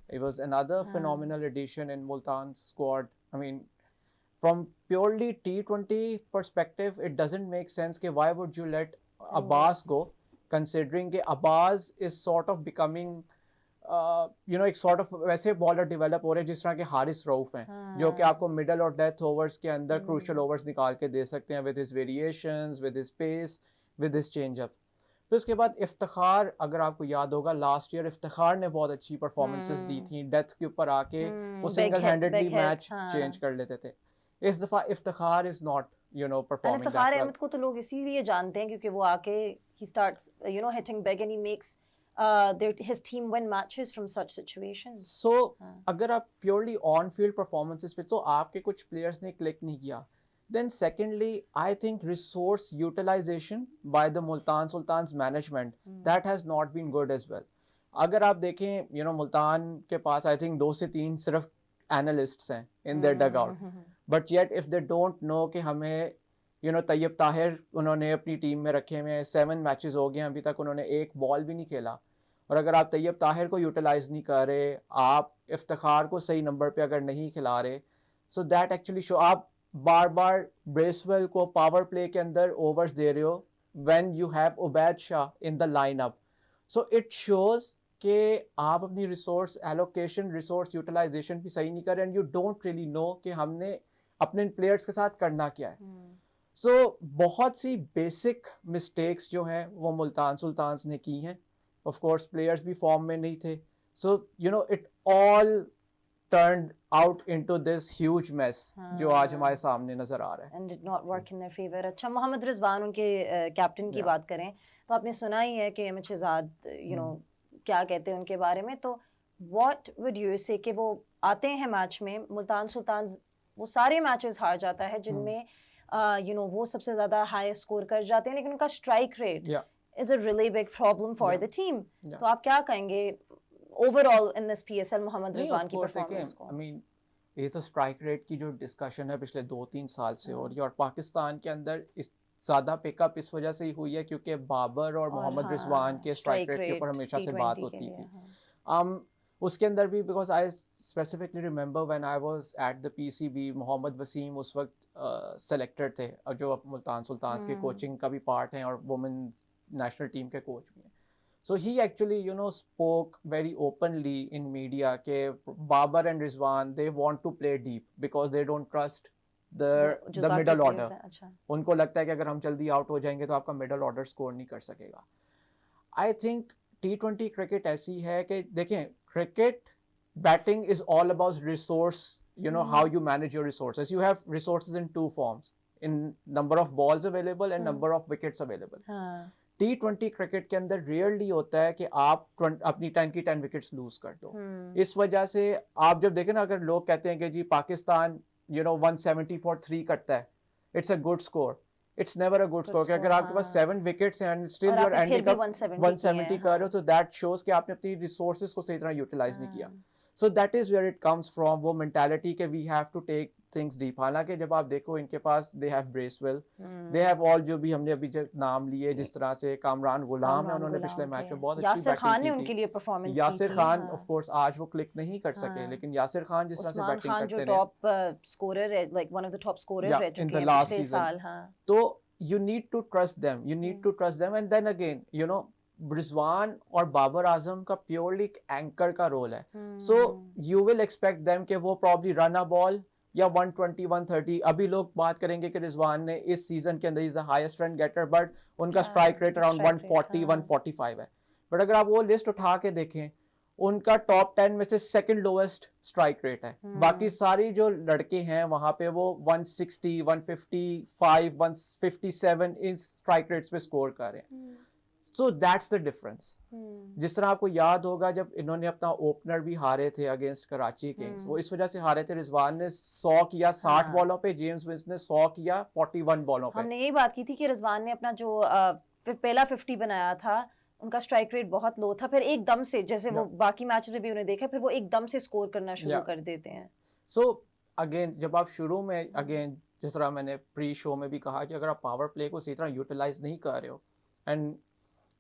it was another phenomenal addition in Multan's squad. I mean, from purely T20 perspective, it doesn't make sense कि why would you let Abbas go, considering कि Abbas is sort of becoming एक sort of वैसे बॉलर डेवलप हो रहे हैं जिस तरह के हारिस रऊफ हैं, जो कि आपको मिडल और डेथ ओवर्स के अंदर क्रूशियल ओवर्स निकाल के दे सकते हैं with his variations, with his pace, with his change up. फिर उसके बाद इफ्तिखार, अगर आपको याद होगा लास्ट ईयर इफ्तिखार ने बहुत अच्छी परफॉर्मेंसेस दी थी, डेथ के ऊपर आके वो सिंगल हैंडेडली मैच चेंज कर लेते थे. इस दफा Iftikhar is not performing that
Iftikhar
well.
Ahmed को तो लोग इसीलिए जानते हैं क्योंकि वो आके he starts hitting big and he makes his team win matches from such situations.
सो अगर आप प्योरली ऑन फील्ड परफॉर्मेंसेस पे तो आपके कुछ प्लेयर्स ने क्लिक नहीं किया. Then secondly I think resource utilisation by the Multan Sultans management that has not been good as well. अगर आप देखें मुल्तान के पास आई थिंक 2 से 3 सिर्फ एनालिस्ट्स हैं in their dugout, but yet if they don't know कि हमें तैयब ताहिर उन्होंने अपनी टीम में रखे हुए हैं, 7 मैचेस हो गए अभी तक उन्होंने एक बॉल भी नहीं खेला. और अगर आप तैयब ताहिर को यूटिलाइज नहीं कर रहे, आप इफ्तिखार को सही नंबर पे अगर नहीं खिला रहे, सो दैट एक्चुअली शो, आप बार बार ब्रेसवेल को पावर प्ले के अंदर ओवर्स दे रहे हो when you have Ubaid Shah in the lineup. So it shows कि आप अपनी रिसोर्स एलोकेशन, रिसोर्स यूटिलाइजेशन भी सही नहीं कर रहे, and you don't really know कि हमने अपने प्लेयर्स के साथ करना क्या है. सो बहुत सी बेसिक मिस्टेक्स जो हैं वो मुल्तान सुल्तान्स ने की हैं. ऑफ कोर्स प्लेयर्स भी फॉर्म में नहीं थे. So it all turned out into this huge mess जो आज हमारे सामने नजर आ रहा है.
And did not work in their favor. अच्छा, मोहम्मद रिजवान उनके कैप्टन की बात करें तो आपने सुना ही है कि अहमद शहजाद क्या कहते हैं उनके बारे में. तो what would you say कि वो आते हैं मैच में, मुल्तान सुल्तान वो सारे मैचेस हार जाता है जिनमें वो सबसे ज्यादा हाई स्कोर कर जाते हैं, लेकिन उनका strike rate is a really big problem for the team. तो आप क्या कहेंगे overall in this PSL Mohammad Rizwan की परफॉर्मेंस को?
I mean, ये तो स्ट्राइक रेट की जो डिस्कशन है पिछले 2-3 साल से हो रही है, और पाकिस्तान के अंदर इस ज़्यादा पिकअप इस वजह से ही हुई है क्योंकि बाबर और मोहम्मद रिजवान के स्ट्राइक रेट के ऊपर हमेशा से बात होती थी. उसके अंदर भी because I specifically remember when I was at the PCB, Mohammad Wasim उस वक्त सेलेक्टेड थे और जो मुल्तान सुल्तान्स के कोचिंग का भी पार्ट हैं और वुमेन नेशनल टीम के कोच भी हैं. So he actually, spoke very openly in media के Babar and Rizwan, they want to play deep because they don't trust the middle order. उनको लगता है कि अगर हम जल्दी आउट हो जाएंगे तो आपका मिडल ऑर्डर स्कोर नहीं कर सकेगा. I think T20 क्रिकेट ऐसी है कि देखें, cricket batting is all about resource, how you manage your resources. You have resources in 2 forms, in number of balls available and number of wickets available. T20 cricket के अंदर रेयरली होता है कि आप अपनी 10 की 10 विकेट्स लूज कर दो. इस वजह से आप जब देखें ना, अगर लोग कहते हैं कि जी पाकिस्तान 170 for 3 करता है, it's a good score. It's never a good score कि अगर आपके पास 7 विकेट्स हैं and still you are ending up 170 कर रहे हो, तो दैट शोज कि आपने अपनी रिसोर्सेज को सही तरह यूटिलाइज नहीं किया. So that is where it comes from, वो mentality के we have to take things deep. हालांकि जब आप देखो इनके पास they have Bracewell, they have all जो भी हमने अभी जब नाम लिए जिस तरह से कामरान गुलाम है, उन्होंने पिछले मैच में बहुत अच्छी
यासिर खान ने
बैटिंग
उनके
की
लिए
थी.
Performance
Yasir Khan of course आज वो क्लिक नहीं कर सके,
हाँ.
लेकिन यासिर खान जिस तरह से
उस्मान
बैटिंग
खान जो
करते रहे,
टॉप स्कोरर है, like one of the top scorer
Yeah,
रह
in
चुके
the
हैं
last
पिछले
season.
साल. हाँ.
तो you need to trust them, you need to trust them, and then again you know Rizwan और बाबर आजम का प्योरली एंकर का रोल है. So you will expect them कि वो प्रॉब्ली रन अ बॉल या 120 130. अभी लोग बात करेंगे कि रिजवान ने इस सीजन के अंदर is the highest run getter, but उनका स्ट्राइक रेट अराउंड 140 145 है. बट अगर आप वो लिस्ट उठा के देखें, उनका टॉप 10 में से सेकंड लोएस्ट स्ट्राइक रेट है. बाकी सारी जो लड़के हैं वहां पे वो 160 155 157 इन स्ट्राइक रेट्स पे स्कोर कर रहे हैं. So that's the difference. जिस तरह आपको याद होगा जब इन्होंने अपना ओपनर भी हारे थे अगेंस्ट कराची किंग्स, वो इस वजह से हारे थे, रिजवान ने 100 किया 60 बॉलों पे, जेम्स विंस ने 100 किया 41 बॉलों पे.
हमने यही बात की थी कि रिजवान ने अपना जो पहला 50 बनाया था, उनका स्ट्राइक रेट बहुत लो था, फिर एकदम से जैसे वो बाकी मैच में भी उन्हें देखा, फिर वो एकदम से स्कोर करना शुरू कर देते हैं.
सो अगेन जब आप शुरू में अगेन जिस तरह मैंने प्री शो में भी कहा कि अगर आप पावर प्ले को सही तरह यूटिलाइज नहीं कर रहे हो and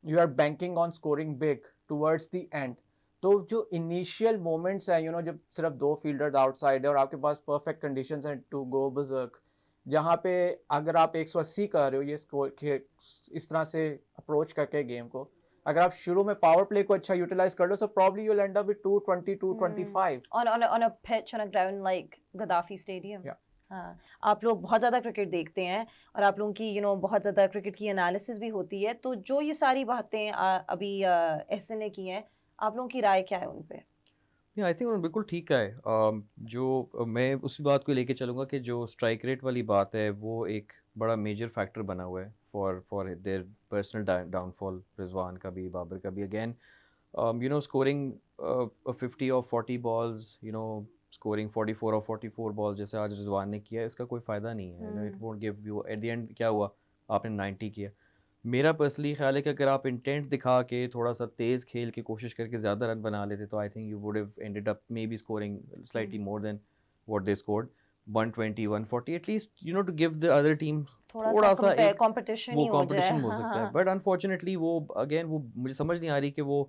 you are banking on scoring big towards the end, तो जो इनिशियल मोमेंट्स हैं जब सिर्फ 2 फील्डर्स आउटसाइड है और आपके पास परफेक्ट कंडीशंस हैं टू गो बर्जर्क, जहाँ पे अगर आप 180 कर रहे हो ये स्कोर इस तरह से अप्रोच करके गेम को, अगर आप शुरू में पावर प्ले को अच्छा यूटिलाइज कर लो, so probably you will end up with 220 225
on a pitch on a ground like Gaddafi Stadium. हाँ, आप लोग बहुत ज़्यादा क्रिकेट देखते हैं और आप लोगों की बहुत ज़्यादा क्रिकेट की एनालिसिस भी होती है, तो जो ये सारी बातें अभी एहसन ने की हैं, आप लोगों की राय क्या है उन पे?
आई थिंक उन्होंने बिल्कुल ठीक कहा है. जो मैं उसी बात को लेके चलूँगा कि जो स्ट्राइक रेट वाली बात है वो एक बड़ा मेजर फैक्टर बना हुआ है for their personal downfall, Rizwan का भी, बाबर का भी. अगेन स्कोरिंग 50 और 40 बॉल्स, स्कोरिंग 44 और 44 बॉल्स जैसे आज रिजवान ने किया, इसका कोई फ़ायदा नहीं है. It won't give you at the end. क्या हुआ, आपने 90 किया. मेरा पर्सनली ख्याल है कि अगर आप इंटेंट दिखा के थोड़ा सा तेज़ खेल के कोशिश करके ज़्यादा रन बना लेते तो I think you would have ended up may be scoring slightly more than what they scored. 120 140 at least to give the other team थोड़ा सा
कंपटीशन
हो सकता है. बट अनफॉर्चुनेटली वो अगेन वो मुझे समझ नहीं आ रही कि वो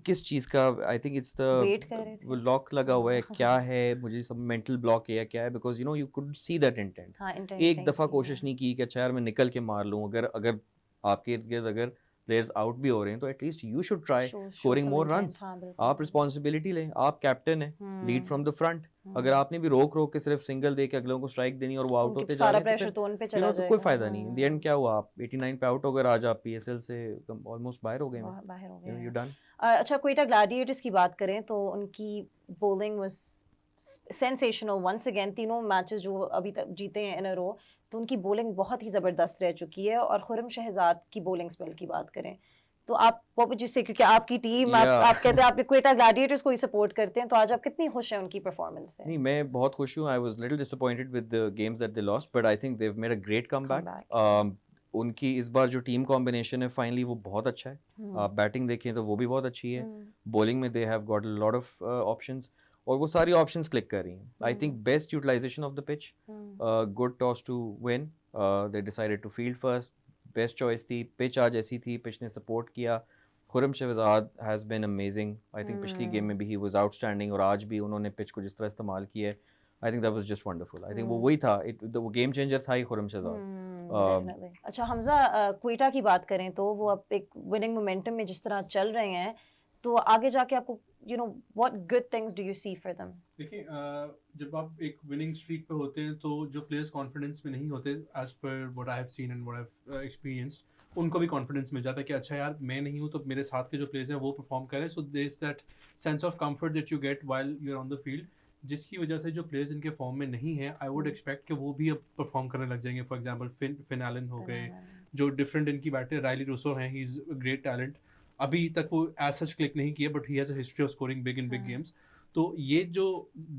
किस चीज़ का, आई थिंक इट्स द वो लॉक लगा हुआ है क्या है, मुझे सब मेंटल ब्लॉक है या क्या है, because you could see that intent. एक दफ़ा कोशिश नहीं की कि अच्छा यार मैं निकल के मार लूँ. अगर आपके इर्द गिर्द अगर प्लेयर्स आउट भी हो रहे हैं तो at least you should try scoring more runs. आप रिस्पॉन्सिबिलिटी लें, आप कैप्टन हैं, लीड फ्रॉम द फ्रंट. अगर आपने भी रोक के सिर्फ सिंगल दे के अगलों को स्ट्राइक देनी और वो आउट होते जा रहे हैं तो कोई फायदा नहीं. इन द एंड क्या हुआ, आप 89 पे आउट हो गए, आज आप पीएसएल से ऑलमोस्ट बाहर हो गए, यू डन.
अच्छा, क्वेटा ग्लैडिएटर्स की बात करें तो उनकी bowling was sensational once again. तीनों मैचेस जो अभी तक जीते हैं इन अ रो, तो उनकी बॉलिंग बहुत ही ज़बरदस्त रह चुकी है. और खुर्रम शहजाद की बॉलिंग स्पेल की बात करें तो आप जिससे, क्योंकि आपकी टीम आप कहते हैं आप क्वेटा ग्लैडिएटर्स को ही सपोर्ट करते हैं, तो आज आप कितनी खुश हैं उनकी परफॉर्मेंस से?
नहीं, मैं बहुत खुश हूँ. I was little disappointed with the games that they lost, but I think they have made a great comeback. उनकी इस बार जो टीम कॉम्बिनेशन है फाइनली वो बहुत अच्छा है. आप बैटिंग देखें तो वो भी बहुत अच्छी है. बॉलिंग में they have got a lot of options और वो सारी ऑप्शंस क्लिक कर रही हैं. I think best utilisation of the pitch, good toss to win, they decided to field first, best choice थी. पिच आज ऐसी थी, पिच ने सपोर्ट किया. Khurram Shahzad has been amazing. I think पिछली गेम में भी ही वाज आउटस्टैंडिंग और आज भी उन्होंने पिच को जिस तरह इस्तेमाल किया है, I think that was just wonderful. I think वो वही था, वो गेम चेंजर था ही खुर्रम शहजाद.
अच्छा हमजा, क्वेटा की बात करें तो वो अब एक विनिंग मोमेंटम में जिस तरह चल रहे हैं, तो आगे जाके आपको what good things do you see for them?
देखिए, जब आप एक विनिंग स्ट्रीक पे होते हैं तो जो प्लेयर्स कॉन्फिडेंस में नहीं होते, as per what I have seen and what I have experienced, उनको भी कॉन्फिडेंस मिल जाता है कि अच्छा यार मैं नहीं हूँ तो मेरे साथ के जो प्लेयर्स हैं वो परफॉर्म करें. So there is that sense of comfort that you get while you are on the field, जिसकी वजह से जो प्लेयर्स इनके फॉर्म में नहीं है, आई वुड एक्सपेक्ट कि वो भी अब परफॉर्म करने लग जाएंगे. फॉर एग्जांपल फिन एलन हो गए, जो डिफरेंट इनकी बैटर. राइली रूसो हैं, he is a great talent. अभी तक वो एज सच क्लिक नहीं किया, but he has a history of scoring big in big games. तो ये जो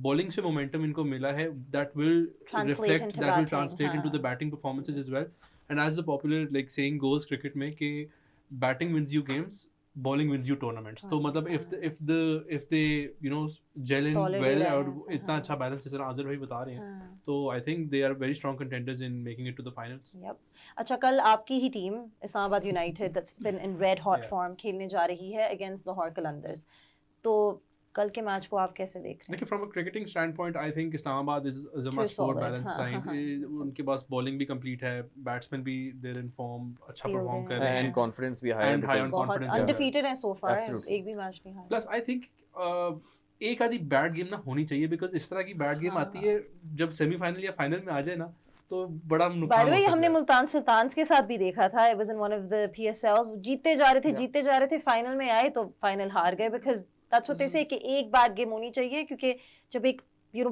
बॉलिंग से मोमेंटम इनको मिला है, that will reflect, that will translate into the batting performances as well. And as the popular like saying goes cricket में कि batting wins you games, bowling wins you tournaments. तो मतलब if they gel in
Solid
well और
balance,
इतना अच्छा balance जिस तरह आज़िर भाई बता रहे हैं,
हाँ.
तो I think they are very strong contenders in making it to the finals.
Yep. अच्छा, कल आपकी ही team Islamabad United that's been in red hot form खेलने जा रही है against लाहौर कलंदर्स. तो कल के मैच को आप कैसे देख रहे हैं?
देखिए from a cricketing standpoint, I think Islamabad is a much more
solid,
balanced
हाँ,
side.
हाँ.
उनके पास bowling भी complete है, batsmen भी they're in form, अच्छा
Fielding
perform कर रहे
and
हैं.
confidence भी high
And high on
because
बहुत
confidence है.
undefeated हैं so far,
Absolutely.
एक भी मैच नहीं हारे.
Plus I think एक आधी बैड गेम ना होनी चाहिए because इस तरह की बैड गेम
हाँ.
आती है जब सेमीफाइनल या फाइनल में आ जाए ना, तो बड़ा
By
नुकसान
the
हो
way,
सकता
हमने
है.
मुल्तान सुल्तान्स के साथ भी देखा था. It was in one of the PSLs. वो जीतते जा रहे थे फाइनल में आए तो फाइनल हार गए because that's what they say कि एक बैड गेम होनी चाहिए, क्योंकि जब एक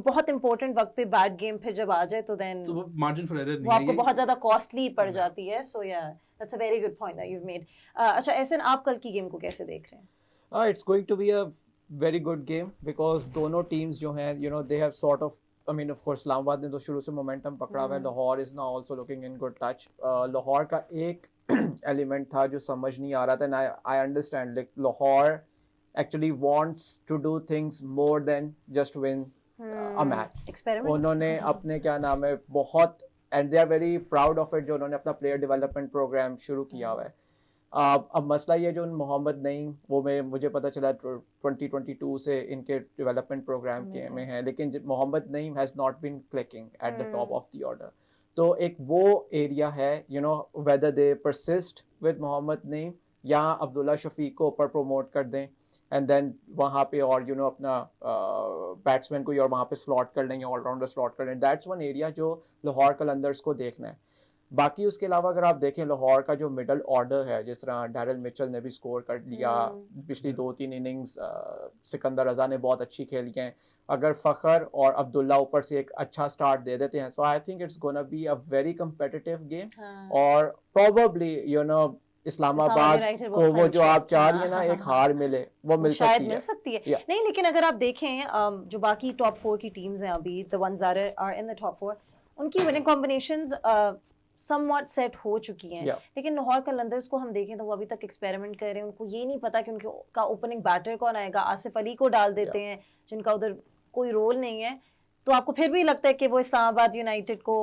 बहुत इंपॉर्टेंट वक्त पे बैड गेम फिर जब आ जाए तो then
तो वो मार्जिन फॉर एरर
वो
नहीं है
आपको
ये.
बहुत ज्यादा कॉस्टली पड़ जाती है. So yeah, that's a very good point that you've made. अच्छा, एहसन आप कल की गेम को कैसे देख रहे हैं?
It's going to be a very good game because दोनों teams जो हैं they have sort of, I mean of course Islamabad ने तो शुरू से momentum पकड़ा हुआ है. Lahore is now also looking in good touch. Lahore का एक element था जो समझ नहीं आ रहा था, and I understand like Lahore actually wants to do things more than just win a match.
Experiment.
उन्होंने अपने क्या नाम है बहुत and they are very proud of it जो उन्होंने अपना player development program शुरू किया हुआ है. अब मसला ये जो मोहम्मद नईम वो मुझे पता चला 2022 से इनके डेवलपमेंट प्रोग्राम के में है, लेकिन Mohammad Naeem has not been clicking at the top of the order. तो एक वो एरिया है whether they persist with Mohammad Naeem या अब्दुल्ला शफीक को ऊपर प्रमोट कर दें एंड देन वहाँ पे और अपना बैट्समैन को और वहाँ पे स्लॉट कर लेंगे, ऑलराउंडर स्लॉट कर लेंगे. दैट्स वन एरिया जो लाहौर कलंदर्स को देखना है. बाकी उसके अलावा अगर आप देखें लाहौर का जो मिडल ऑर्डर है, जिस तरह डैरिल मिचेल ने भी स्कोर कर लिया पिछली 2-3 इनिंग्स, सिकंदर रजा ने बहुत अच्छी खेली हैं. अगर फ़खर और अब्दुल्ला ऊपर से एक अच्छा स्टार्ट दे देते हैं, so I think it's gonna be a very competitive game. और प्रोबेबली इस्लामाबाद को वो जो आप चाह रही है ना एक हार मिले वो मिल
शायद मिल
सकती
सकती है.
Yeah.
नहीं, लेकिन अगर आप देखें जो बाकी टॉप 4 की टीम्स हैं अभी, the ones that are in the top 4, उनकी विनिंग कॉम्बिनेशंस somewhat सेट हो चुकी हैं.
Yeah.
लेकिन लाहौर कलंदर्स को हम देखें तो वो अभी तक एक्सपेरिमेंट कर रहे हैं. उनको ये नहीं पता कि उनके का ओपनिंग बैटर कौन आएगा. आसिफ अली को डाल देते हैं जिनका उधर कोई रोल नहीं है. तो आपको फिर भी लगता है कि वो इस्लामाबाद यूनाइटेड को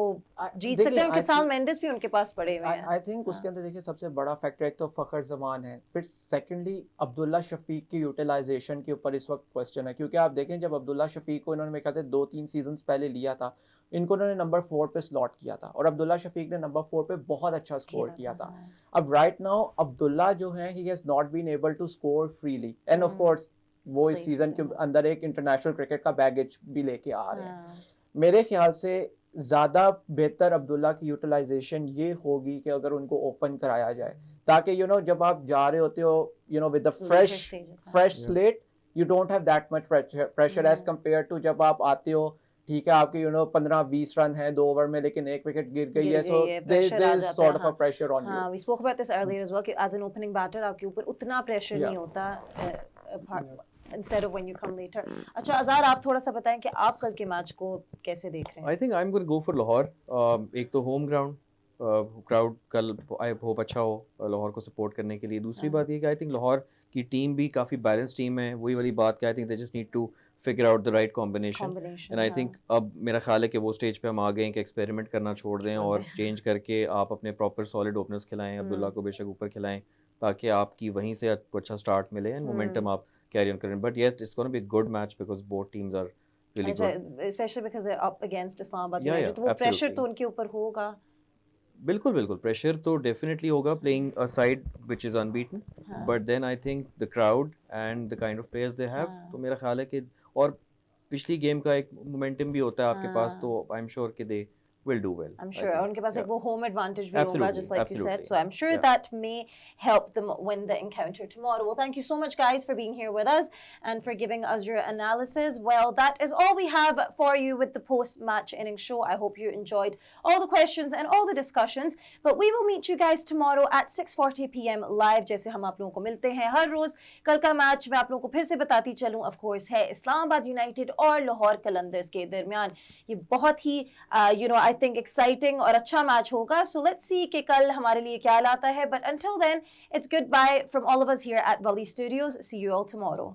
जीत सकते हैं? उनके साथ मेंडिस भी उनके पास पड़े हुए हैं.
आई थिंक उसके अंदर देखिए सबसे बड़ा फैक्टर एक तो फ़खर ज़मान है, फिर सेकंडली अब्दुल्ला शफीक की यूटिलाइजेशन के ऊपर इस वक्त क्वेश्चन है. क्योंकि आप देखें जब अब्दुल्ला शफीक को इन्होंने मेरे ख्याल से 2-3 सीजन्स पहले लिया था, इनको उन्होंने नंबर 4 पे स्लॉट किया था और अब्दुल्ला शफीक ने नंबर 4 पे बहुत अच्छा स्कोर किया था. अब राइट नाउ अब्दुल्ला जो है he has not been able to score freely and of course वो इस सीजन के अंदर एक इंटरनेशनल क्रिकेट का बैगेज भी लेके आ रहे हैं. मेरे ख्याल से ज़्यादा बेहतर अब्दुल्ला की यूटिलाइजेशन ये होगी कि अगर उनको ओपन कराया जाए, ताकि जब आप जा रहे होते हो with the fresh slate, you don't have that much pressure as compare to जब आप आते हो. ठीक है, आपके 15-20 रन है 2 ओवर में, लेकिन एक विकेट गिर गई है, so there is sort of a pressure on you.
We spoke about this earlier as well कि एज एन ओपनिंग बैटर आपके ऊपर उतना प्रेशर नहीं होता instead of when you come later. अच्छा अज़ार, आप थोड़ा सा बताएं कि आप कल के मैच को कैसे देख रहे हैं?
I think I am going go for Lahore. एक तो होम ग्राउंड, क्राउड कल आई होप अच्छा हो लाहौर को सपोर्ट करने के लिए. दूसरी बात ये कि आई थिंक लाहौर की टीम भी काफ़ी बैलेंस टीम है. वही वाली बात कि I think they just need to figure out the right combination. And I think अब मेरा ख्याल है कि वो स्टेज पे हम आ गए हैं कि एक्सपेरिमेंट करना छोड़ दें और चेंज करके आप अपने प्रॉपर सॉलिड ओपनर्स खिलाएं. अब्दुल्ला को बेशक ऊपर खिलाएं ताकि आपकी वहीं से आपको अच्छा स्टार्ट मिले एंड मोमेंटम आप कैरी ऑन करें. But yes it's gonna be good match because both teams are really good,
especially because they're up against Islamabad
Yeah,
United.
yeah,
तो वो प्रेशर
absolutely.
तो उनके ऊपर होगा.
बिल्कुल बिल्कुल प्रेशर तो डेफिनेटली होगा playing a side which is unbeaten. But then I think the crowd and the kind of players they have, तो मेरा ख्याल है कि और पिछली गेम का एक मोमेंटम भी होता है आपके पास, तो आई एम श्योर कि दे will do well.
I'm sure. उनके पास एक वो home advantage भी होगा,
Absolutely,
just like you said.
absolutely.
So I'm sure
Yeah.
that may help them win the encounter tomorrow. Well, thank you so much, guys, for being here with us and for giving us your analysis. Well, that is all we have for you with the post-match innings show. I hope you enjoyed all the questions and all the discussions. But we will meet you guys tomorrow at 6:40 p.m. live. जैसे हम आप लोगों को मिलते हैं हर रोज. कल का मैच मैं आप लोगों को फिर से बताती चलूं, of course, है इस्लामाबाद यूनाइटेड और लाहौर कलंदर्स के दरमियान. ये बहुत ही I थिंक एक्साइटिंग और अच्छा मैच होगा. सो लेट्स सी कि कल हमारे लिए क्या लाता है. But until then, it's goodbye from all of us here at Walee Studios. See you all tomorrow.